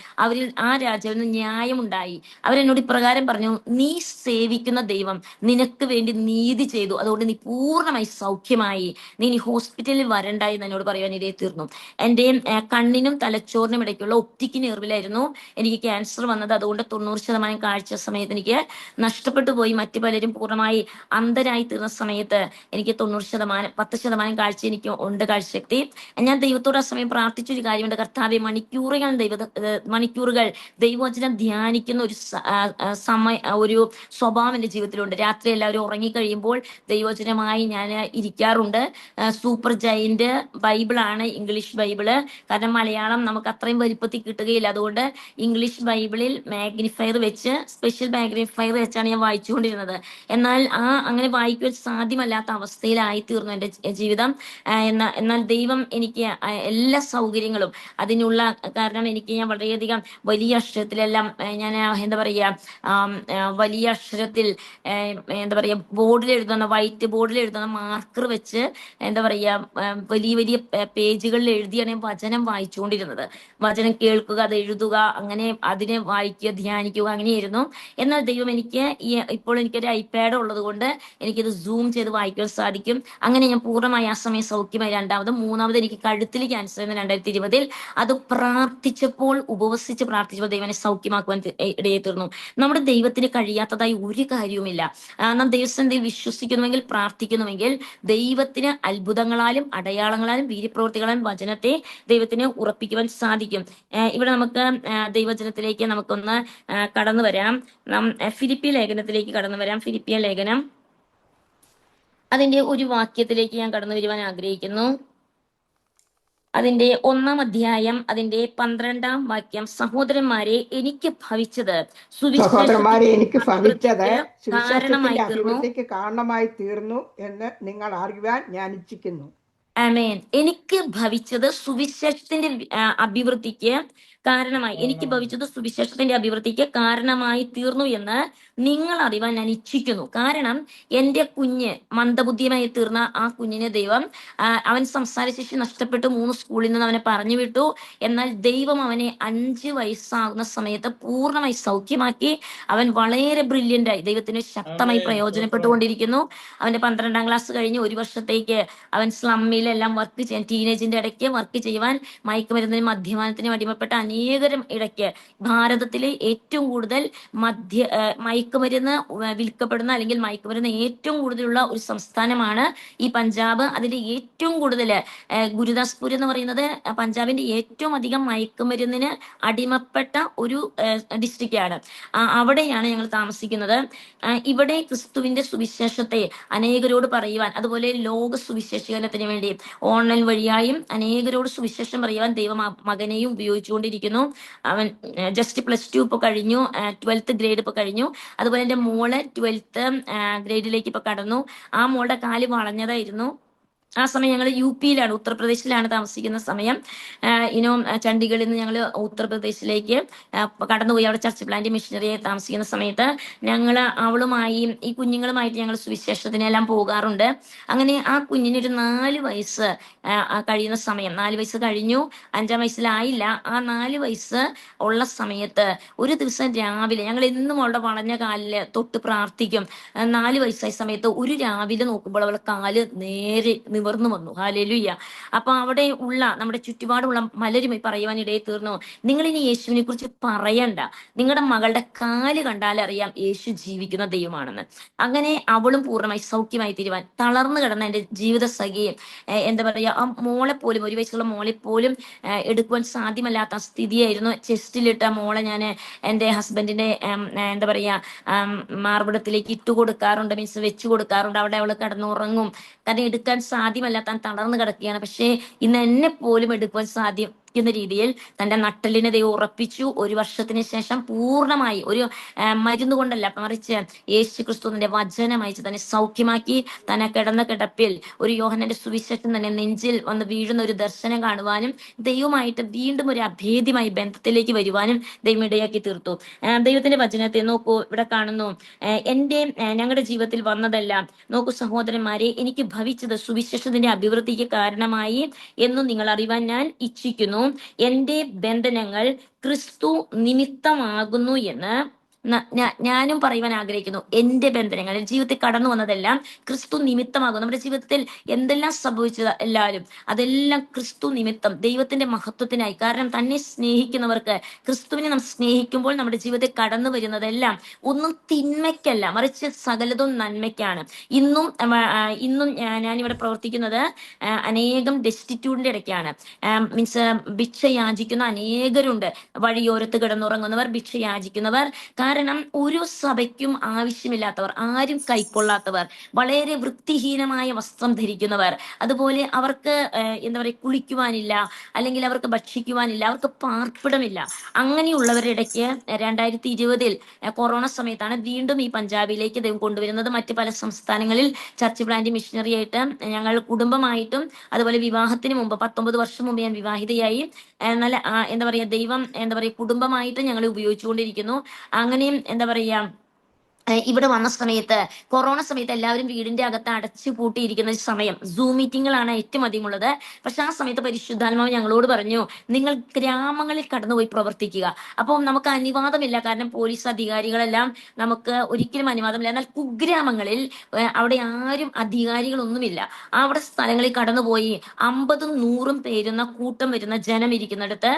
ആ രാജാവിന് ന്യായമുണ്ടായി. അവരെന്നോട് ഇപ്രകാരം പറഞ്ഞു, നീ സേവിക്കുന്ന ദൈവം നിനക്ക് വേണ്ടി നീതി ചെയ്തു, അതുകൊണ്ട് നീ പൂർണ്ണമായി സൗഖ്യമായി, നീ ഇനി ഹോസ്പിറ്റലിൽ വരണ്ടായി എന്നോട് പറയുവാൻ ഇടയായിത്തീർന്നു. എൻ്റെ കണ്ണിനും തലച്ചോറിനും ഇടയ്ക്കുള്ള ഒപ്റ്റിക് നെർവിലായിരുന്നു എനിക്ക് ക്യാൻസർ വന്നത്. അതുകൊണ്ട് 90% കാഴ്ച സമയത്ത് എനിക്ക് നഷ്ടപ്പെട്ടു പോയി. മറ്റു പലരും പൂർണ്ണമായി അന്ധരായി തീർന്ന സമയത്ത് എനിക്ക് 90%, 10% കാഴ്ച എനിക്ക് ഉണ്ട്, കാഴ്ചശക്തി. ഞാൻ ദൈവത്തോട് ആ സമയം പ്രാർത്ഥിച്ചൊരു കാര്യമുണ്ട്, കർത്താവെ, മണിക്കൂറുകൾ ദൈവവചനം ധ്യാനിക്കുന്ന ഒരു സ്വഭാവം എൻ്റെ ജീവിതത്തിലുണ്ട്. രാത്രി എല്ലാവരും ഉറങ്ങിക്കഴിയുമ്പോൾ ദൈവവചനമായി ഞാൻ ഇരിക്കാറുണ്ട്. സൂപ്പർ ജയന്റ് ബൈബിളാണ്, ഇംഗ്ലീഷ് ബൈബിള്. കാരണം മലയാളം നമുക്ക് അത്രയും വലുപ്പത്തിൽ കിട്ടുകയില്ല. അതുകൊണ്ട് ഇംഗ്ലീഷ് ബൈബിളിൽ മാഗ്നിഫയർ വെച്ച്, സ്പെഷ്യൽ മാഗ്നിഫയർ വെച്ചാണ് ഞാൻ വായിച്ചുകൊണ്ടിരുന്നത്. എന്നാൽ അങ്ങനെ വായിക്കുവാൻ സാധ്യമല്ലാത്ത അവസ്ഥയിലായി തീർന്നു എൻ്റെ ജീവിതം. എന്നാൽ ദൈവം എനിക്ക് എല്ലാ സൗകര്യങ്ങളും അതിനുള്ള, കാരണം ഞാൻ വളരെയധികം വലിയ അക്ഷരത്തിലെല്ലാം ഞാൻ എന്താ പറയുക, വലിയ അക്ഷരത്തിൽ എന്താ പറയുക, ബോർഡിൽ എഴുതുന്ന, വൈറ്റ് ബോർഡിൽ എഴുതുന്ന മാർക്കർ വെച്ച് എന്താ പറയുക, വലിയ വലിയ പേജുകളിൽ എഴുതിയാണ് വചനം വായിച്ചുകൊണ്ടിരുന്നത്. വചനം കേൾക്കുക, അത് എഴുതുക, അങ്ങനെ അതിനെ വായിക്കുക, ധ്യാനിക്കുക, അങ്ങനെയായിരുന്നു. എന്നാൽ ദൈവം ഇപ്പോൾ എനിക്കൊരു ഐപാഡ് ഉള്ളത് കൊണ്ട് എനിക്കിത് സൂം ചെയ്ത് വായിക്കാൻ സാധിക്കും. അങ്ങനെ ഞാൻ പൂർണ്ണമായി ആ സമയം സൗഖ്യമായി. മൂന്നാമത് എനിക്ക് കഴുത്തിൽ ക്യാൻസർ എന്ന് 2020 അത് ഉപവസിച്ച് പ്രാർത്ഥിച്ചപ്പോൾ ദൈവനെ സൗഖ്യമാക്കുവാൻ ഇടയായിത്തീർന്നു. നമ്മുടെ ദൈവത്തിന് കഴിയാത്തതായി ഒരു കാര്യവുമില്ല. നാം ദൈവസന്നിധിയിൽ വിശ്വസിക്കുന്നുവെങ്കിൽ, പ്രാർത്ഥിക്കുന്നുവെങ്കിൽ, ദൈവത്തിന് അത്ഭുതങ്ങളാലും അടയാളങ്ങളാലും വീര്യപ്രവൃത്തികളാലും വചനത്തെ ദൈവത്തിന് ഉറപ്പിക്കുവാൻ സാധിക്കും. ഇവിടെ നമുക്ക് ദൈവവചനത്തിലേക്ക് നമുക്കൊന്ന് കടന്നു വരാം. ഫിലിപ്പിയ ലേഖനത്തിലേക്ക് കടന്നു വരാം. ഫിലിപ്പിയ ലേഖനം അതിന്റെ ഒരു വാക്യത്തിലേക്ക് ഞാൻ കടന്നു വരുവാൻ ആഗ്രഹിക്കുന്നു. അതിന്റെ 1-ാം അധ്യായം അതിന്റെ 12-ാം വാക്യം. സഹോദരന്മാരെ, എനിക്ക് ഭവിച്ചത് കാരണമായി തീർന്നു എന്ന് നിങ്ങൾ അറിയുവാൻ ഞാൻ ഇച്ഛിക്കുന്നു. ആമേൻ. എനിക്ക് ഭവിച്ചത് സുവിശേഷത്തിന്റെ അഭിവൃദ്ധിക്ക് കാരണമായി, എനിക്ക് ഭവിച്ചത് സുവിശേഷത്തിന്റെ അഭിവൃദ്ധിക്ക് കാരണമായി തീർന്നു എന്ന് നിങ്ങൾ അറിവാൻ ഞാൻ ഇച്ഛിക്കുന്നു. കാരണം എന്റെ കുഞ്ഞ് മന്ദബുദ്ധിയുമായി തീർന്ന ആ കുഞ്ഞിനെ ദൈവം, അവൻ സംസാരശേഷി നഷ്ടപ്പെട്ടു 3 സ്കൂളിൽ നിന്ന് അവനെ പറഞ്ഞു വിട്ടു. എന്നാൽ ദൈവം അവനെ 5 വയസ്സാകുന്ന സമയത്ത് പൂർണ്ണമായി സൗഖ്യമാക്കി. അവൻ വളരെ ബ്രില്യന്റ് ആയി ദൈവത്തിന് ശക്തമായി പ്രയോജനപ്പെട്ടുകൊണ്ടിരിക്കുന്നു. അവന്റെ 12ാം ക്ലാസ് കഴിഞ്ഞ് 1 വർഷത്തേക്ക് അവൻ സ്ലമ്മിലെല്ലാം വർക്ക് ചെയ്യാൻ, ടീനേജിന്റെ ഇടയ്ക്ക് വർക്ക് ചെയ്യുവാൻ, മയക്കുമരുന്നിനും മദ്യപാനത്തിനും അടിമപ്പെട്ട അനേകരും ഇടയ്ക്ക് ഭാരതത്തിലെ ഏറ്റവും കൂടുതൽ മയക്കുമരുന്ന് വിൽക്കപ്പെടുന്ന അല്ലെങ്കിൽ മയക്കുമരുന്ന് ഏറ്റവും കൂടുതലുള്ള ഒരു സംസ്ഥാനമാണ് ഈ പഞ്ചാബ്. അതിന്റെ ഏറ്റവും കൂടുതൽ ഗുരുദാസ്പൂർ എന്ന് പറയുന്നത് പഞ്ചാബിന്റെ ഏറ്റവും അധികം മയക്കുമരുന്നിന് അടിമപ്പെട്ട ഒരു ഡിസ്ട്രിക്റ്റ് ആണ്. അവിടെയാണ് ഞങ്ങൾ താമസിക്കുന്നത്. ഇവിടെ ക്രിസ്തുവിന്റെ സുവിശേഷത്തെ അനേകരോട് പറയുവാൻ, അതുപോലെ ലോക സുവിശേഷീകരണത്തിന് വേണ്ടി ഓൺലൈൻ വഴിയായും അനേകരോട് സുവിശേഷം പറയുവാൻ ദൈവം മകനെയും ഉപയോഗിച്ചുകൊണ്ടിരിക്കുന്നു. അവൻ ജസ്റ്റ് +2 ഇപ്പൊ കഴിഞ്ഞു, 12th ഗ്രേഡ് ഇപ്പൊ കഴിഞ്ഞു. അതുപോലെ എന്റെ മോള് 12th ഗ്രേഡിലേക്ക് ഇപ്പൊ കടന്നു. ആ മോളുടെ കാല് വളഞ്ഞതായിരുന്നു. ആ സമയം ഞങ്ങൾ UP-യിലാണ്, ഉത്തർപ്രദേശിലാണ് താമസിക്കുന്ന സമയം. ചണ്ഡീഗഡിൽ നിന്ന് ഞങ്ങൾ ഉത്തർപ്രദേശിലേക്ക് കടന്നുപോയി. അവിടെ ചർച്ച് പ്ലാന്റ് മിഷണറിയായി താമസിക്കുന്ന സമയത്ത് ഞങ്ങൾ അവളുമായി, ഈ കുഞ്ഞുങ്ങളുമായിട്ട് ഞങ്ങൾ സുവിശേഷത്തിനെല്ലാം പോകാറുണ്ട്. അങ്ങനെ ആ കുഞ്ഞിനൊരു 4 വയസ്സ് കഴിയുന്ന സമയം, 4 വയസ്സ് കഴിഞ്ഞു, 5ാം വയസ്സിലായില്ല. ആ 4 വയസ്സ് ഉള്ള സമയത്ത് ഒരു ദിവസം രാവിലെ ഞങ്ങൾ എന്നും അവളുടെ വളഞ്ഞ കാലില് തൊട്ട് പ്രാർത്ഥിക്കും. 4 വയസ്സായ സമയത്ത് ഒരു രാവിലെ നോക്കുമ്പോൾ അവളുടെ കാല് നേരെ നിവർന്നു വന്നു. ഹല്ലേലൂയ. അപ്പൊ അവിടെ ഉള്ള നമ്മുടെ ചുറ്റുപാടുള്ള പലരുമായി പറയുവാൻ ഇടയിൽ തീർന്നു, നിങ്ങൾ ഇനി യേശുവിനെ കുറിച്ച് പറയണ്ട, നിങ്ങളുടെ മകളുടെ കാല് കണ്ടാൽ അറിയാം യേശു ജീവിക്കുന്ന ദൈവമാണെന്ന്. അങ്ങനെ അവളും പൂർണ്ണമായി സൗഖ്യമായി തീരുവാൻ, തളർന്നു കിടന്ന എന്റെ ജീവിത സഖിയും എന്താ പറയാ, ആ മോളെ പോലും, 1 വയസ്സുള്ള മോളെ പോലും എടുക്കുവാൻ സാധ്യമല്ലാത്ത സ്ഥിതിയായിരുന്നു. ചെസ്റ്റിലിട്ട മോളെ ഞാൻ എൻ്റെ ഹസ്ബൻഡിന്റെ എന്താ പറയാ മാർബിടത്തിലേക്ക് ഇട്ടു കൊടുക്കാറുണ്ട്, മീൻസ് വെച്ചു കൊടുക്കാറുണ്ട്. അവിടെ അവള് കിടന്നുറങ്ങും. കാരണം എടുക്കാൻ സാധ്യമല്ല, താൻ തളർന്നു കിടക്കുകയാണ്. പക്ഷേ ഇന്ന് എന്നെ പോലും എടുക്കുവാൻ സാധിക്കുന്ന രീതിയിൽ തന്റെ നട്ടലിനെ ദൈവം ഉറപ്പിച്ചു. 1 വർഷത്തിന് ശേഷം പൂർണ്ണമായി, ഒരു മരുന്ന് കൊണ്ടല്ല, മറിച്ച് യേശു ക്രിസ്തുവിന്റെ വചനം അയച്ച് തന്നെ സൗഖ്യമാക്കി. തന്നെ കിടന്ന കിടപ്പിൽ ഒരു യോഹന്നാന്റെ സുവിശേഷം തന്നെ നെഞ്ചിൽ വന്ന് വീഴുന്ന ഒരു ദർശനം കാണുവാനും ദൈവമായിട്ട് വീണ്ടും ഒരു അഭേദ്യമായി ബന്ധത്തിലേക്ക് വരുവാനും ദൈവം ഇടയാക്കി തീർത്തു. ദൈവത്തിന്റെ വചനത്തെ നോക്കൂ, ഇവിടെ കാണുന്നു, ഞങ്ങളുടെ ജീവിതത്തിൽ വന്നതെല്ലാം നോക്കൂ സഹോദരന്മാരെ, എനിക്ക് ഭവിച്ചത് സുവിശേഷത്തിന്റെ അഭിവൃദ്ധിക്ക് കാരണമായി എന്നും നിങ്ങൾ അറിവാൻ ഞാൻ ഇച്ഛിക്കുന്നു. എന്റെ ബന്ധനങ്ങൾ ക്രിസ്തു നിമിത്തമാകുന്നു എന്ന് ഞാനും പറയുവാൻ ആഗ്രഹിക്കുന്നു. എന്റെ ബന്ധനങ്ങൾ, ജീവിതത്തിൽ കടന്നു വന്നതെല്ലാം ക്രിസ്തു നിമിത്തമാകും. നമ്മുടെ ജീവിതത്തിൽ എന്തെല്ലാം സംഭവിച്ചത് എല്ലാവരും അതെല്ലാം ക്രിസ്തു നിമിത്തം, ദൈവത്തിന്റെ മഹത്വത്തിനായി. കാരണം തന്നെ സ്നേഹിക്കുന്നവർക്ക്, ക്രിസ്തുവിനെ നാം സ്നേഹിക്കുമ്പോൾ നമ്മുടെ ജീവിതത്തിൽ കടന്നു വരുന്നതെല്ലാം ഒന്നും തിന്മയ്ക്കല്ല, മറിച്ച് സകലതും നന്മയ്ക്കാണ്. ഇന്നും ഞാനിവിടെ പ്രവർത്തിക്കുന്നത് അനേകം ഡെസ്റ്റിറ്റ്യൂഡിന്റെ ഇടയ്ക്കാണ്. മീൻസ് ഭിക്ഷ യാചിക്കുന്ന അനേകരുണ്ട്, വഴിയോരത്ത് കിടന്നുറങ്ങുന്നവർ, ഭിക്ഷ യാചിക്കുന്നവർ. കാരണം ഒരു സഭയ്ക്കും ആവശ്യമില്ലാത്തവർ, ആരും കൈക്കൊള്ളാത്തവർ, വളരെ വൃത്തിഹീനമായ വസ്ത്രം ധരിക്കുന്നവർ, അതുപോലെ അവർക്ക് എന്താ പറയുക, കുളിക്കുവാനില്ല, അല്ലെങ്കിൽ അവർക്ക് ഭക്ഷിക്കുവാനില്ല, അവർക്ക് പാർപ്പിടമില്ല. അങ്ങനെയുള്ളവരുടെ ഇടയ്ക്ക് 2020 കൊറോണ സമയത്താണ് വീണ്ടും ഈ പഞ്ചാബിലേക്ക് ദൈവം കൊണ്ടുവരുന്നത്. മറ്റ് പല സംസ്ഥാനങ്ങളിൽ ചർച്ച് പ്ലാന്റ് മിഷണറി ആയിട്ട് ഞങ്ങൾ കുടുംബമായിട്ടും, അതുപോലെ വിവാഹത്തിന് മുമ്പ് 19 വർഷം മുമ്പ് ഞാൻ വിവാഹിതയായി. നല്ല എന്താ പറയാ, ദൈവം എന്താ പറയാ, കുടുംബമായിട്ട് ഞങ്ങളെ ഉപയോഗിച്ചുകൊണ്ടിരിക്കുന്നു. അങ്ങനെയും എന്താ പറയാ, ഇവിടെ വന്ന സമയത്ത്, കൊറോണ സമയത്ത് എല്ലാവരും വീടിന്റെ അകത്ത് അടച്ചു പൂട്ടിയിരിക്കുന്ന സമയം, സൂം മീറ്റിങ്ങുകളാണ് ഏറ്റവും അധികം ഉള്ളത്. പക്ഷെ ആ സമയത്ത് പരിശുദ്ധാത്മാവ് ഞങ്ങളോട് പറഞ്ഞു, നിങ്ങൾ ഗ്രാമങ്ങളിൽ കടന്നുപോയി പ്രവർത്തിക്കുക. അപ്പോൾ നമുക്ക് അനുവാദമില്ല, കാരണം പോലീസ് അധികാരികളെല്ലാം നമുക്ക് ഒരിക്കലും അനുവാദമില്ല. എന്നാൽ കുഗ്രാമങ്ങളിൽ അവിടെ ആരും അധികാരികളൊന്നുമില്ല. അവിടെ സ്ഥലങ്ങളിൽ കടന്നുപോയി 50ഉം 100ഉം പേരുന്ന കൂട്ടം വരുന്ന ജനം ഇരിക്കുന്നിടത്ത്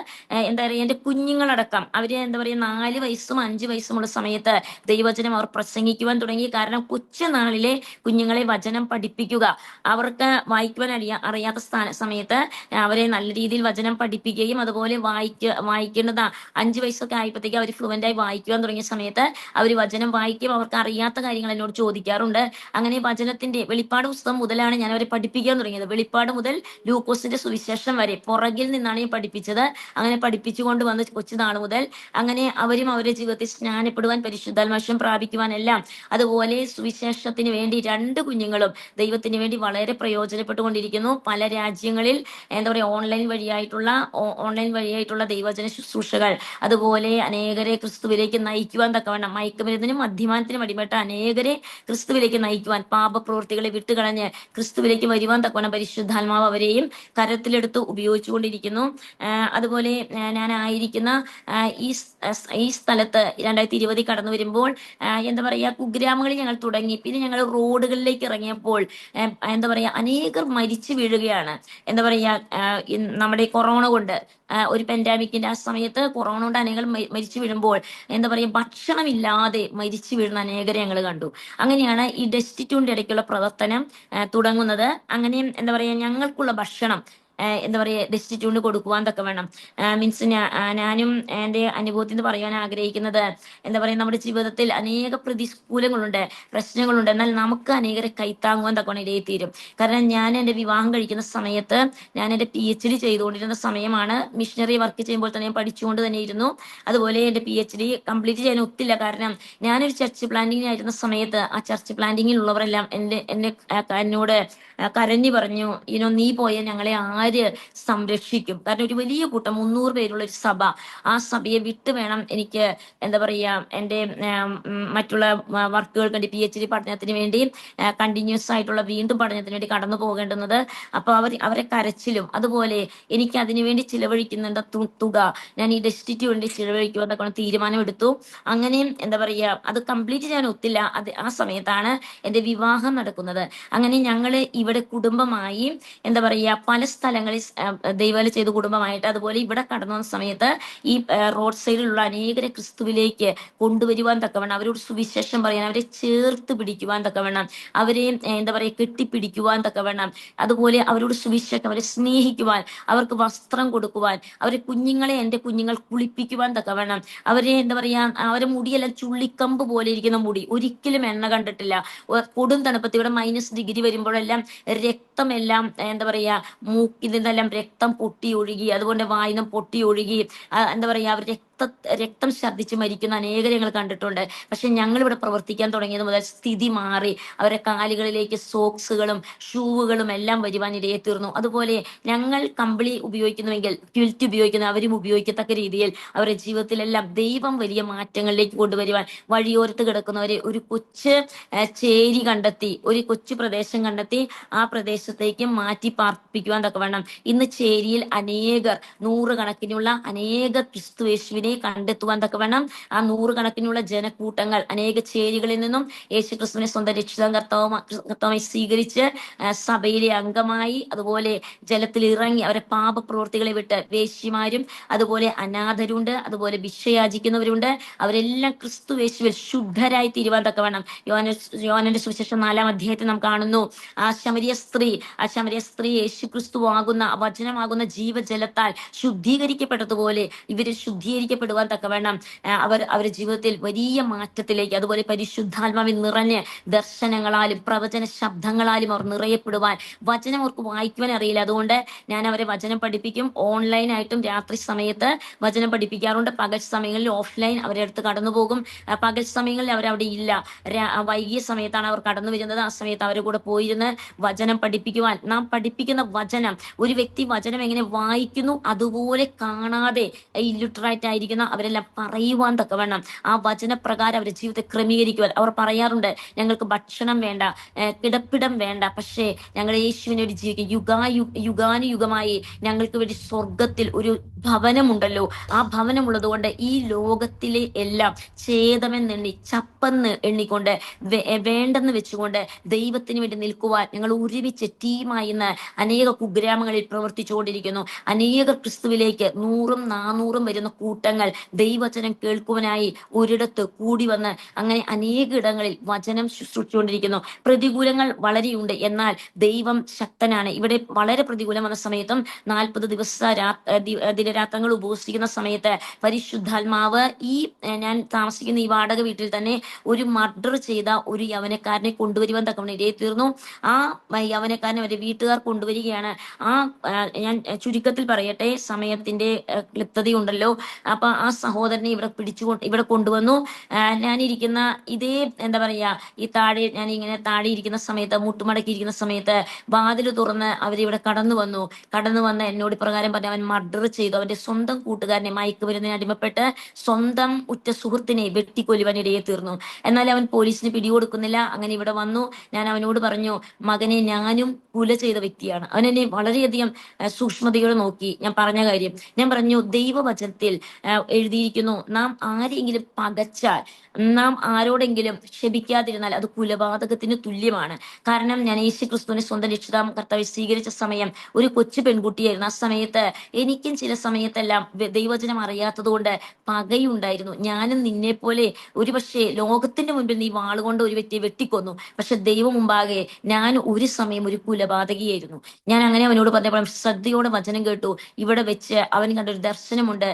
എന്താ പറയുക, എന്റെ കുഞ്ഞുങ്ങളടക്കം അവര് എന്താ പറയുക 4 വയസ്സും 5 വയസ്സുമുള്ള സമയത്ത് ദൈവവചനം അവർ പ്രസംഗിക്കുവാൻ തുടങ്ങി. കാരണം കൊച്ചുനാളിലെ കുഞ്ഞുങ്ങളെ വചനം പഠിപ്പിക്കുക, അവർക്ക് വായിക്കുവാൻ അറിയാത്ത സമയത്ത് അവരെ നല്ല രീതിയിൽ വചനം പഠിപ്പിക്കുകയും, അതുപോലെ വായിക്കേണ്ടത് 5 വയസ്സൊക്കെ ആയപ്പോഴത്തേക്ക് അവർ ഫ്ലുവൻ്റായി വായിക്കുവാൻ തുടങ്ങിയ സമയത്ത് അവർ വചനം വായിക്കും. അവർക്ക് അറിയാത്ത കാര്യങ്ങൾ എന്നോട് ചോദിക്കാറുണ്ട്. അങ്ങനെ വചനത്തിന്റെ വെളിപ്പാട് പുസ്തകം മുതലാണ് ഞാൻ അവരെ പഠിപ്പിക്കാൻ തുടങ്ങിയത്. വെളിപ്പാട് മുതൽ ലൂക്കോസിന്റെ സുവിശേഷം വരെ പുറകിൽ നിന്നാണ് ഞാൻ പഠിപ്പിച്ചത്. അങ്ങനെ പഠിപ്പിച്ചുകൊണ്ട് വന്ന് കൊച്ചുനാൾ മുതൽ അങ്ങനെ അവരും അവരുടെ ജീവിതത്തിൽ സ്നാനപ്പെടുവാൻ, പരിശുദ്ധാത്മാശം പ്രാപിക്കുവാൻ പഠിക്കുവാനെല്ലാം, അതുപോലെ സുവിശേഷത്തിന് വേണ്ടി 2 കുഞ്ഞുങ്ങളും ദൈവത്തിന് വേണ്ടി വളരെ പ്രയോജനപ്പെട്ടുകൊണ്ടിരിക്കുന്നു. പല രാജ്യങ്ങളിൽ എന്താ പറയുക, ഓൺലൈൻ വഴിയായിട്ടുള്ള ദൈവവചന ശുശ്രൂഷകൾ, അതുപോലെ അനേകരെ ക്രിസ്തുവിലേക്ക് നയിക്കുവാൻ തക്കവണ്ണം, മയക്കുമരുന്നിനും മദ്യപാനത്തിനും അടിമപ്പെട്ട അനേകരെ ക്രിസ്തുവിലേക്ക് നയിക്കുവാൻ, പാപപ്രവൃത്തികളെ വിട്ടുകളഞ്ഞ് ക്രിസ്തുവിലേക്ക് വരുവാൻ തക്കവണ്ണം പരിശുദ്ധാത്മാവ് അവരെയും കരത്തിലെടുത്ത് ഉപയോഗിച്ചുകൊണ്ടിരിക്കുന്നു. അതുപോലെ ഞാനായിരിക്കുന്ന ഈ സ്ഥലത്ത് 2020 കടന്നു വരുമ്പോൾ എന്താ പറയുക, കുഗ്രാമങ്ങളിൽ ഞങ്ങൾ തുടങ്ങി. പിന്നെ ഞങ്ങൾ റോഡുകളിലേക്ക് ഇറങ്ങിയപ്പോൾ എന്താ പറയുക, അനേകർ മരിച്ചു വീഴുകയാണ്. എന്താ പറയുക, നമ്മുടെ കൊറോണ കൊണ്ട്, ഒരു പെൻഡാമിക്കിന്റെ ആ സമയത്ത് കൊറോണ കൊണ്ട് അനേകം മരിച്ചു വീഴുമ്പോൾ എന്താ പറയുക, ഭക്ഷണമില്ലാതെ മരിച്ചു വീഴുന്ന അനേകരെ ഞങ്ങൾ കണ്ടു. അങ്ങനെയാണ് ഈ ഡെസ്റ്റിറ്റ്യൂണിന്റെ ഇടയ്ക്കുള്ള പ്രവർത്തനം തുടങ്ങുന്നത്. അങ്ങനെ എന്താ പറയുക, ഞങ്ങൾക്കുള്ള ഭക്ഷണം എന്താ പറയുക, ഡെസ്റ്റിറ്റ്യൂണിന് കൊടുക്കുവാൻ തക്കവണ്ണം, മീൻസ് ഞാനും എൻ്റെ അനുഭവത്തിൽ നിന്ന് പറയാൻ ആഗ്രഹിക്കുന്നത്, എന്താ പറയുക, നമ്മുടെ ജീവിതത്തിൽ അനേക പ്രതികൂലങ്ങളുണ്ട്, പ്രശ്നങ്ങളുണ്ട്. എന്നാൽ നമുക്ക് അനേകരെ കൈത്താങ്ങുവാൻ തക്കവണ്ണം ഇടയെത്തീരും. കാരണം ഞാൻ എൻ്റെ വിവാഹം കഴിക്കുന്ന സമയത്ത് ഞാൻ എൻ്റെ PhD ചെയ്തുകൊണ്ടിരുന്ന സമയമാണ്. മിഷണറി വർക്ക് ചെയ്യുമ്പോൾ തന്നെ ഞാൻ പഠിച്ചുകൊണ്ട് തന്നെ ഇരുന്നു. അതുപോലെ എൻ്റെ PhD കംപ്ലീറ്റ് ചെയ്യാൻ ഒത്തില്ല. കാരണം ഞാനൊരു ചർച്ച് പ്ലാന്റിങ്ങിനായിരുന്ന സമയത്ത് ആ ചർച്ച് പ്ലാന്റിങ്ങിലുള്ളവരെല്ലാം എന്നോട് കരഞ്ഞു പറഞ്ഞു, നീ പോയ ഞങ്ങളെ ആര് സംരക്ഷിക്കും? കാരണം ഒരു വലിയ കൂട്ടം 300 പേരുള്ള ഒരു സഭ, ആ സഭയെ വിട്ട് വേണം എനിക്ക് എന്താ പറയുക, എൻ്റെ മറ്റുള്ള വർക്കുകൾക്ക് വേണ്ടി, PhD പഠനത്തിന് വേണ്ടി, കണ്ടിന്യൂസ് ആയിട്ടുള്ള വീണ്ടും പഠനത്തിന് വേണ്ടി കടന്നു പോകേണ്ടുന്നത്. അപ്പൊ അവരെ കരച്ചിലും, അതുപോലെ എനിക്ക് അതിനുവേണ്ടി ചിലവഴിക്കുന്നുണ്ട് തുക ഞാൻ ഈ ഡെസ്റ്റിറ്റ്യൂട്ടിന് ചിലവഴിക്കുവാൻ തീരുമാനമെടുത്തു. അങ്ങനെ എന്താ പറയുക, അത് കംപ്ലീറ്റ് ചെയ്യാൻ ഒത്തില്ല. ആ സമയത്താണ് എൻ്റെ വിവാഹം നടക്കുന്നത്. അങ്ങനെ ഞങ്ങള് ഇവിടെ കുടുംബമായി എന്താ പറയുക, പല സ്ഥലങ്ങളിൽ ദൈവവേല ചെയ്ത് കുടുംബമായിട്ട്, അതുപോലെ ഇവിടെ കടന്നു വന്ന സമയത്ത് ഈ റോഡ് സൈഡിലുള്ള അനേകരെ ക്രിസ്തുവിലേക്ക് കൊണ്ടുവരുവാൻ തക്കവണ്ണം, അവരോട് സുവിശേഷം പറയാൻ, അവരെ ചേർത്ത് പിടിക്കുവാൻ തക്കവണ്ണം, അവരെ എന്താ പറയുക, കെട്ടിപ്പിടിക്കുവാൻ തക്കവണ്ണം, അതുപോലെ അവരോട് സുവിശേഷം, അവരെ സ്നേഹിക്കുവാൻ, അവർക്ക് വസ്ത്രം കൊടുക്കുവാൻ, അവരെ കുഞ്ഞുങ്ങളെ, എൻ്റെ കുഞ്ഞുങ്ങൾ കുളിപ്പിക്കുവാൻ തക്കവണ്ണം, അവരെ എന്താ പറയാ, അവരെ മുടിയെല്ലാം ചുള്ളിക്കമ്പ് പോലെ ഇരിക്കുന്ന മുടി, ഒരിക്കലും എണ്ണ കണ്ടിട്ടില്ല. കൊടും തണുപ്പത്ത് ഇവിടെ -ഡിഗ്രി വരുമ്പോഴെല്ലാം രക്തമെല്ലാം എന്താ പറയാ, മൂക്കിൽ നിന്നെല്ലാം രക്തം പൊട്ടി ഒഴുകി, അതുകൊണ്ട് വായിന്നും പൊട്ടി ഒഴുകി, എന്താ പറയാ, അവർ രക്തം ഛർദ്ദിച്ച് മരിക്കുന്ന അനേകരെ ഞങ്ങൾ കണ്ടിട്ടുണ്ട്. പക്ഷെ ഞങ്ങൾ ഇവിടെ പ്രവർത്തിക്കാൻ തുടങ്ങിയത് മുതൽ സ്ഥിതി മാറി. അവരുടെ കാലുകളിലേക്ക് സോക്സുകളും ഷൂവുകളും എല്ലാം വരുവാൻ ഇടയെ തീർന്നു. അതുപോലെ ഞങ്ങൾ കമ്പിളി ഉപയോഗിക്കുന്നുവെങ്കിൽ ക്വിൽറ്റ് ഉപയോഗിക്കുന്ന അവരും ഉപയോഗിക്കത്തക്ക രീതിയിൽ അവരുടെ ജീവിതത്തിലെല്ലാം ദൈവം വലിയ മാറ്റങ്ങളിലേക്ക് കൊണ്ടുവരുവാൻ, വഴിയോരത്ത് കിടക്കുന്നവരെ ഒരു കൊച്ചു ചേരി കണ്ടെത്തി, ഒരു കൊച്ചു പ്രദേശം കണ്ടെത്തി ആ പ്രദേശത്തേക്ക് മാറ്റി പാർപ്പിക്കുവാൻ തക്കവണ്ണം ഇന്ന് ചേരിയിൽ അനേകർ, നൂറുകണക്കിനുള്ള അനേക ക്രിസ്തുയേശുവിനെ കണ്ടെത്തുവാൻ തക്കവണ്ണം ആ നൂറുകണക്കിനുള്ള ജനക്കൂട്ടങ്ങൾ അനേക ചേരികളിൽ നിന്നും യേശു ക്രിസ്തുവിനെ സ്വന്തം രക്ഷിതാവും കർത്താവുമായി സ്വീകരിച്ച് സഭയിലെ അംഗമായി, അതുപോലെ ജലത്തിൽ ഇറങ്ങി അവരെ പാപപ്രവൃത്തികളെ വിട്ട്, വേശ്യമാരും അതുപോലെ അനാഥരുണ്ട്, അതുപോലെ ഭിക്ഷയാചിക്കുന്നവരുണ്ട്, അവരെല്ലാം ക്രിസ്തുയേശുവിൽ ശുദ്ധരായി തീരുവാൻ തക്കവണ്ണം യോഹന്നാന്റെ സുവിശേഷം 4-ാം അധ്യായത്തിൽ നാം കാണുന്നു. ആ ശമരിയ സ്ത്രീ യേശു ക്രിസ്തുവാകുന്ന വചനമാകുന്ന ജീവജലത്താൽ ശുദ്ധീകരിക്കപ്പെട്ടതുപോലെ ഇവര് ശുദ്ധീകരിക്കപ്പെടുവാൻ തക്കവണ്ണം അവരുടെ ജീവിതത്തിൽ വലിയ മാറ്റത്തിലേക്ക്, അതുപോലെ പരിശുദ്ധാത്മാവിൽ നിറഞ്ഞ് ദർശനങ്ങളാലും പ്രവചന ശബ്ദങ്ങളാലും അവർ നിറയപ്പെടുവാൻ, വചനം അവർക്ക് വായിക്കുവാൻ അറിയില്ല. അതുകൊണ്ട് ഞാൻ അവരെ വചനം പഠിപ്പിക്കും. ഓൺലൈനായിട്ടും രാത്രി സമയത്ത് വചനം പഠിപ്പിക്കാറുണ്ട്. പകൽ സമയങ്ങളിൽ ഓഫ്ലൈൻ അവരുടെ അടുത്ത് കടന്നു പോകും. പകൽ സമയങ്ങളിൽ അവരവിടെ ഇല്ല. വൈകിയ സമയത്താണ് അവർ കടന്നു വരുന്നത്. ആ സമയത്ത് അവരുടെ കൂടെ പോയിരുന്ന് വചനം പഠിപ്പിക്കുവാൻ, നാം പഠിപ്പിക്കുന്ന വചനം, ഒരു വ്യക്തി വചനം എങ്ങനെ വായിക്കുന്നു അതുപോലെ കാണാതെ ഇല്ലിറ്ററേറ്റ് ആയിരിക്കുന്ന അവരെല്ലാം പറയുവാൻ തക്കവണ്ണം ആ വചനപ്രകാരം അവരുടെ ജീവിതത്തെ ക്രമീകരിക്കുവാൻ അവർ പറയാറുണ്ട്. ഞങ്ങൾക്ക് ഭക്ഷണം വേണ്ട, കിടപ്പിടം വേണ്ട, പക്ഷേ ഞങ്ങൾ യേശുവിനെ വേണ്ടി ജീവിക്കും. യുഗാനുയുഗമായി ഞങ്ങൾക്ക് വേണ്ടി സ്വർഗത്തിൽ ഒരു ഭവനമുണ്ടല്ലോ. ആ ഭവനമുള്ളത് കൊണ്ട് ഈ ലോകത്തിലെ എല്ലാം ഛേദമെന്നെണ്ണി, ചപ്പെന്ന് എണ്ണിക്കൊണ്ട്, വേണ്ടെന്ന് വെച്ചുകൊണ്ട് ദൈവത്തിന് വേണ്ടി നിൽക്കുവാൻ ഞങ്ങൾ ഒരുമിച്ച് ടീമായി ഇന്ന് അനേക കുഗ്രാമങ്ങളിൽ പ്രവർത്തിച്ചുകൊണ്ടിരിക്കുന്നു. അനേക ക്രിസ്തുവിലേക്ക് 100-400 വരുന്ന കൂട്ടങ്ങൾ ദൈവവചനം കേൾക്കുവാനായി ഒരിടത്ത് കൂടി വന്ന് അങ്ങനെ അനേക ഇടങ്ങളിൽ വചനം ശുശ്രൂഷിച്ചുകൊണ്ടിരിക്കുന്നു. പ്രതികൂലങ്ങൾ വളരെയുണ്ട്, എന്നാൽ ദൈവം ശക്തനാണ്. ഇവിടെ വളരെ പ്രതികൂലം വന്ന സമയത്തും 40 ദിവസ ദിനരാത്രങ്ങൾ ഉപവസിക്കുന്ന സമയത്ത് പരിശുദ്ധാത്മാവ് ഞാൻ താമസിക്കുന്ന ഈ വാടക വീട്ടിൽ തന്നെ ഒരു മർഡർ ചെയ്ത ഒരു യവനക്കാരനെ കൊണ്ടുവരുവാൻ തക്കവണ്ണം ഇടയെ തീർന്നു. ആ യവനക്കാരനെ അവരുടെ വീട്ടുകാർ കൊണ്ടുവരികയാണ്. ഞാൻ ചുരുക്കത്തിൽ പറയട്ടെ, സമയത്തിന്റെ ക്ലിപ്തതയുണ്ടല്ലോ. അപ്പൊ അപ്പൊ ആ സഹോദരനെ ഇവിടെ കൊണ്ടുവന്നു. ഞാനിരിക്കുന്ന ഇതേ എന്താ പറയാ ഈ ഞാൻ ഇങ്ങനെ താഴെ ഇരിക്കുന്ന സമയത്ത്, മുട്ടുമടക്കി ഇരിക്കുന്ന സമയത്ത് വാതിൽ തുറന്ന് അവരിവിടെ കടന്നു വന്ന് എന്നോട് പ്രകാരം പറഞ്ഞ അവൻ മർഡർ ചെയ്തു. അവന്റെ സ്വന്തം കൂട്ടുകാരനെ മയക്കുമരുന്നിന് അടിമപ്പെട്ട് സ്വന്തം ഉറ്റ സുഹൃത്തിനെ വെട്ടിക്കൊല്ലുവാൻ ഇടയെ തീർന്നു. എന്നാൽ അവൻ പോലീസിന് പിടികൊടുക്കുന്നില്ല. അങ്ങനെ ഇവിടെ വന്നു. ഞാൻ അവനോട് പറഞ്ഞു, മകനെ, ഞാനും കൊല ചെയ്ത വ്യക്തിയാണ്. അവൻ എന്നെ വളരെയധികം സൂക്ഷ്മതയോടെ നോക്കി. ഞാൻ പറഞ്ഞ കാര്യം ഞാൻ പറഞ്ഞു, ദൈവവചനത്തിൽ എഴുതിയിരിക്കുന്നു, നാം ആരെങ്കിലും പകച്ചാൽ, നാം ആരോടെങ്കിലും ക്ഷമിക്കാതിരുന്നാൽ അത് കൊലപാതകത്തിന് തുല്യമാണ്. കാരണം ഞാൻ യേശു ക്രിസ്തുവിനെ സ്വന്തം രക്ഷിതാവ് കർത്താവ് സ്വീകരിച്ച സമയം ഒരു കൊച്ചു പെൺകുട്ടിയായിരുന്നു. ആ സമയത്ത് എനിക്കും ചില സമയത്തെല്ലാം ദൈവവചനം അറിയാത്തതുകൊണ്ട് പകയുണ്ടായിരുന്നു. ഞാനും നിന്നെ പോലെ ഒരുപക്ഷെ ലോകത്തിന്റെ മുൻപിൽ നീ വാളുകൊണ്ട് ഒരു വ്യക്തിയെ വെട്ടിക്കൊന്നു, പക്ഷെ ദൈവം മുമ്പാകെ ഞാൻ ഒരു സമയം ഒരു കൊലപാതകിയായിരുന്നു. ഞാൻ അങ്ങനെ അവനോട് പറഞ്ഞപ്പോൾ ശ്രദ്ധയോടെ വചനം കേട്ടു. ഇവിടെ വെച്ച് അവൻ കണ്ടൊരു ദർശനമുണ്ട്,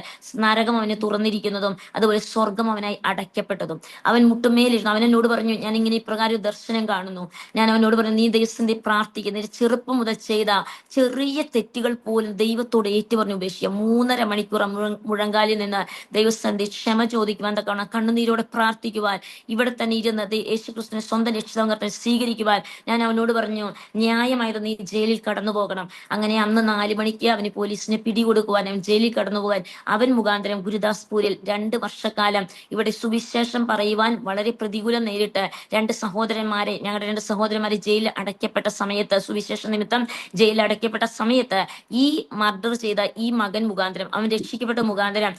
നരകം അവന് തുറന്നിരിക്കുന്നതും അതുപോലെ സ്വർഗം അവനായി അടയ്ക്കപ്പെട്ടതും. അവൻ മുട്ടുമേലിരുന്നു. അവൻ എന്നോട് പറഞ്ഞു, ഞാൻ ഇങ്ങനെ ഇപ്രകാരം ദർശനം കാണുന്നു. ഞാൻ അവനോട് പറഞ്ഞു, നീ ദൈവത്തിന്റെ പ്രാർത്ഥിക്കുന്ന ചെറുപ്പം മുതൽ ചെയ്ത ചെറിയ തെറ്റുകൾ പോലും ദൈവത്തോട് ഏറ്റുപറഞ്ഞ് ഉപേക്ഷിക്കുക. 3.5 മണിക്കൂർ മുഴങ്കാലിൽ നിന്ന് ദൈവസന്ധി ക്ഷമ ചോദിക്കുവാൻ തക്കവണ്ണം കണ്ണുനീരോടെ പ്രാർത്ഥിക്കുവാൻ, ഇവിടെ തന്നെ ഇരുന്ന് യേശുക്രിസ്തുവിനെ സ്വന്തം രക്ഷിതാവ് സ്വീകരിക്കുവാൻ ഞാൻ അവനോട് പറഞ്ഞു, ന്യായമായത് നീ ജയിലിൽ കടന്നു പോകണം. അങ്ങനെ അന്ന് 4 മണിക്ക് അവന് പോലീസിനെ പിടികൊടുക്കുവാൻ, അവൻ ജയിലിൽ കടന്നു പോകാൻ, അവൻ മുഖാന്തരം ഗുരുദാസ്പൂരിൽ 2 വർഷക്കാലം ഇവിടെ സുവിശേഷം പറയുവാൻ വളരെ പ്രതികൂലം നേരിട്ട് ഞങ്ങളുടെ 2 സഹോദരന്മാരെ ജയിലിൽ അടയ്ക്കപ്പെട്ട സമയത്ത്, സുവിശേഷ നിമിത്തം ജയിലിൽ അടയ്ക്കപ്പെട്ട സമയത്ത് ഈ മർഡർ ചെയ്ത ഈ മകൻ മുഖാന്തരം, അവൻ രക്ഷിക്കപ്പെട്ട മുഖാന്തരം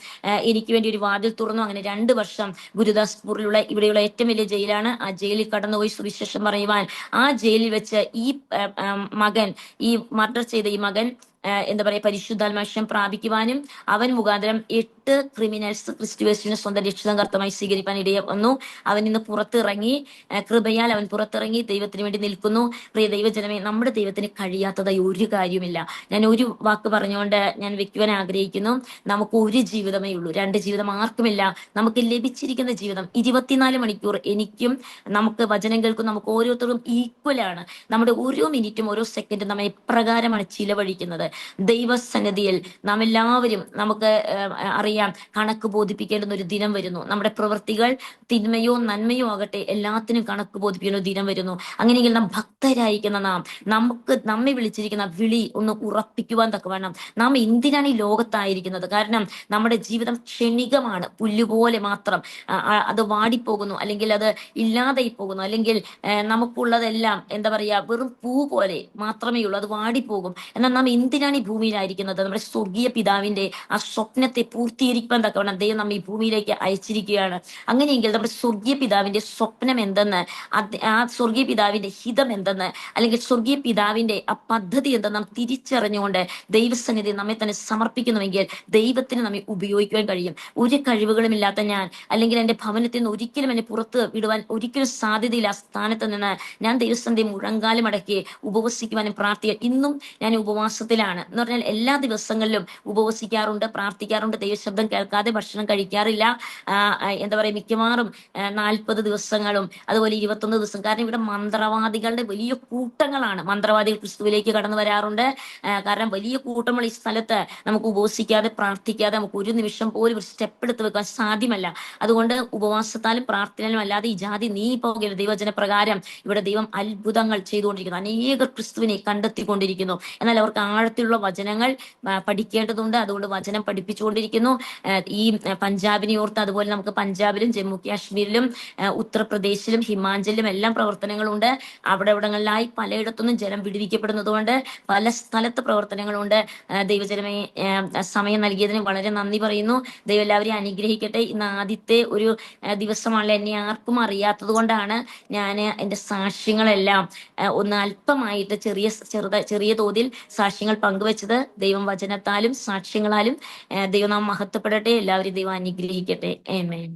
എനിക്ക് വേണ്ടി ഒരു വാതിൽ തുറന്നു. അങ്ങനെ 2 വർഷം ഗുരുദാസ്പൂരിലുള്ള ഇവിടെയുള്ള ഏറ്റവും വലിയ ജയിലാണ്. ആ ജയിലിൽ കടന്നുപോയി സുവിശേഷം പറയുവാൻ, ആ ജയിലിൽ വെച്ച് ഈ മർഡർ ചെയ്ത ഈ മകൻ എന്താ പറയാ പരിശുദ്ധാത്മാക്ഷം പ്രാപിക്കുവാനും അവൻ മുഖാന്തരം 8 ക്രിമിനൽസ് ക്രിസ്തുവേശുവിനെ സ്വന്തം രക്ഷിതാവും കർത്താവായി സ്വീകരിക്കാൻ ഇടയ വന്നു. അവൻ ഇന്ന് പുറത്തിറങ്ങി, കൃപയാൽ അവൻ പുറത്തിറങ്ങി ദൈവത്തിന് വേണ്ടി നിൽക്കുന്നു. പ്രിയ ദൈവജനമേ, നമ്മുടെ ദൈവത്തിന് കഴിയാത്തതായി ഒരു കാര്യമില്ല. ഞാൻ ഒരു വാക്ക് പറഞ്ഞുകൊണ്ട് ഞാൻ വെക്കുവാൻ ആഗ്രഹിക്കുന്നു. നമുക്ക് ഒരു ജീവിതമേ ഉള്ളൂ, 2 ജീവിതം ആർക്കുമില്ല. നമുക്ക് ലഭിച്ചിരിക്കുന്ന ജീവിതം 24 മണിക്കൂർ എനിക്കും നമുക്ക് വചനം കേൾക്കും നമുക്ക് ഓരോരുത്തർക്കും ഈക്വലാണ്. നമ്മുടെ ഓരോ മിനിറ്റും ഓരോ സെക്കൻഡും നമ്മെ എപ്രകാരമാണ് ചിലവഴിക്കുന്നത്. ദൈവസന്നിധിയിൽ നാം എല്ലാവരും നമുക്ക് അറിയാം, കണക്ക് ബോധിപ്പിക്കേണ്ടുന്ന ഒരു ദിനം വരുന്നു. നമ്മുടെ പ്രവൃത്തികൾ തിന്മയോ നന്മയോ ആകട്ടെ, എല്ലാത്തിനും കണക്ക് ബോധിപ്പിക്കേണ്ട ഒരു ദിനം വരുന്നു. അങ്ങനെയെങ്കിൽ നാം ഭക്തരായിരിക്കുന്ന നമ്മെ വിളിച്ചിരിക്കുന്ന വിളി ഒന്ന് ഉറപ്പിക്കുവാൻ തക്കവണ്ണം നാം എന്തിനാണ് ഈ ലോകത്തായിരിക്കുന്നത്? കാരണം നമ്മുടെ ജീവിതം ക്ഷണികമാണ്, പുല്ലുപോലെ മാത്രം. അത് വാടിപ്പോകുന്നു, അല്ലെങ്കിൽ അത് ഇല്ലാതായി പോകുന്നു, അല്ലെങ്കിൽ നമുക്കുള്ളതെല്ലാം എന്താ പറയാ വെറും പൂ പോലെ മാത്രമേ ഉള്ളൂ, അത് വാടിപ്പോകും. എന്നാൽ നാം എന്തിനാണ് ഈ ഭൂമിയിലായിരിക്കുന്നത്? നമ്മുടെ സ്വർഗീയ പിതാവിന്റെ ആ സ്വപ്നത്തെ പൂർത്തീകരിക്കാൻ തക്കവണ്ണം ദൈവം നമ്മെ ഈ ഭൂമിയിലേക്ക് അയച്ചിരിക്കുകയാണ്. അങ്ങനെയെങ്കിൽ നമ്മുടെ സ്വർഗീയ പിതാവിന്റെ സ്വപ്നം എന്തെന്ന്, ആ സ്വർഗീയ പിതാവിന്റെ ഹിതം എന്തെന്ന്, അല്ലെങ്കിൽ സ്വർഗീയ പിതാവിന്റെ ആ പദ്ധതി എന്തെന്ന് നാം തിരിച്ചറിഞ്ഞുകൊണ്ട് ദൈവസന്നിധി നമ്മെ തന്നെ സമർപ്പിക്കുന്നുവെങ്കിൽ ദൈവത്തിന് നമ്മെ ഉപയോഗിക്കുവാൻ കഴിയും. ഒരു കഴിവുകളുമില്ലാത്ത ഞാൻ, അല്ലെങ്കിൽ എന്റെ ഭവനത്തിൽ നിന്ന് ഒരിക്കലും എന്നെ പുറത്ത് വിടുവാൻ ഒരിക്കലും സാധ്യതയില്ല. ആ സ്ഥാനത്ത് നിന്ന് ഞാൻ ദൈവസന്നിധി മുഴങ്കാലം അടക്കി ഉപവസിക്കുവാനും പ്രാർത്ഥിക്കാൻ ഇന്നും ഞാൻ ഉപവാസത്തിലാണ്. എന്ന് പറഞ്ഞാൽ എല്ലാ ദിവസങ്ങളിലും ഉപവസിക്കാറുണ്ട്, പ്രാർത്ഥിക്കാറുണ്ട്, ദൈവശബ്ദം കേൾക്കാതെ ഭക്ഷണം കഴിക്കാറില്ല. എന്താ പറയാ മിക്കവാറും 40 ദിവസങ്ങളും അതുപോലെ 21 ദിവസം. കാരണം ഇവിടെ മന്ത്രവാദികളുടെ വലിയ കൂട്ടങ്ങളാണ്. മന്ത്രവാദികൾ ക്രിസ്തുവിലേക്ക് കടന്നു വരാറുണ്ട്. കാരണം വലിയ കൂട്ടമുള്ള ഈ സ്ഥലത്ത് നമുക്ക് ഉപവസിക്കാതെ പ്രാർത്ഥിക്കാതെ നമുക്ക് ഒരു നിമിഷം പോലും ഒരു സ്റ്റെപ്പ് എടുത്ത് വെക്കാൻ സാധ്യമല്ല. അതുകൊണ്ട് ഉപവാസത്താലും പ്രാർത്ഥനയിലും അല്ലാതെ ഈ ജാതി നീ പോകരുത്. ദൈവവചന പ്രകാരം ഇവിടെ ദൈവം അത്ഭുതങ്ങൾ ചെയ്തുകൊണ്ടിരിക്കുന്നു. അനേക ക്രിസ്തുവിനെ കണ്ടെത്തിക്കൊണ്ടിരിക്കുന്നു. എന്നാൽ അവർക്ക് ആഴത്തിലുള്ള വചനങ്ങൾ പഠിക്കേണ്ടതുണ്ട്. അതുകൊണ്ട് വചനം പഠിപ്പിച്ചുകൊണ്ടിരിക്കുന്നു. ഈ പഞ്ചാബിനെ ഓർത്ത്, അതുപോലെ നമുക്ക് പഞ്ചാബിലും ജമ്മു കാശ്മീരിലും ഉത്തർപ്രദേശിലും ഹിമാചലിലും എല്ലാം പ്രവർത്തനങ്ങളുണ്ട്. അവിടങ്ങളിലായി പലയിടത്തുനിന്നും ജലം വിടുവിക്കപ്പെടുന്നതുകൊണ്ട് പല സ്ഥലത്ത് പ്രവർത്തനങ്ങളുണ്ട്. ദൈവജനമേ, സമയം നൽകിയതിന് വളരെ നന്ദി പറയുന്നു. ദൈവം എല്ലാവരെയും അനുഗ്രഹിക്കട്ടെ. ഇന്ന് ആദ്യത്തെ ഒരു ദിവസമാണല്ലോ, എന്നെ ആർക്കും അറിയാത്തത് കൊണ്ടാണ് ഞാൻ എൻ്റെ സാക്ഷ്യങ്ങളെല്ലാം ഒന്ന് അല്പമായിട്ട് ചെറിയ തോതിൽ സാക്ഷ്യങ്ങൾ പങ്കുവെച്ചത്. ദൈവം വചനത്താലും സാക്ഷ്യങ്ങളാലും ദൈവം നാം മഹത്വപ്പെടട്ടെ. എല്ലാവരും ദൈവം അനുഗ്രഹിക്കട്ടെ. ആമേൻ.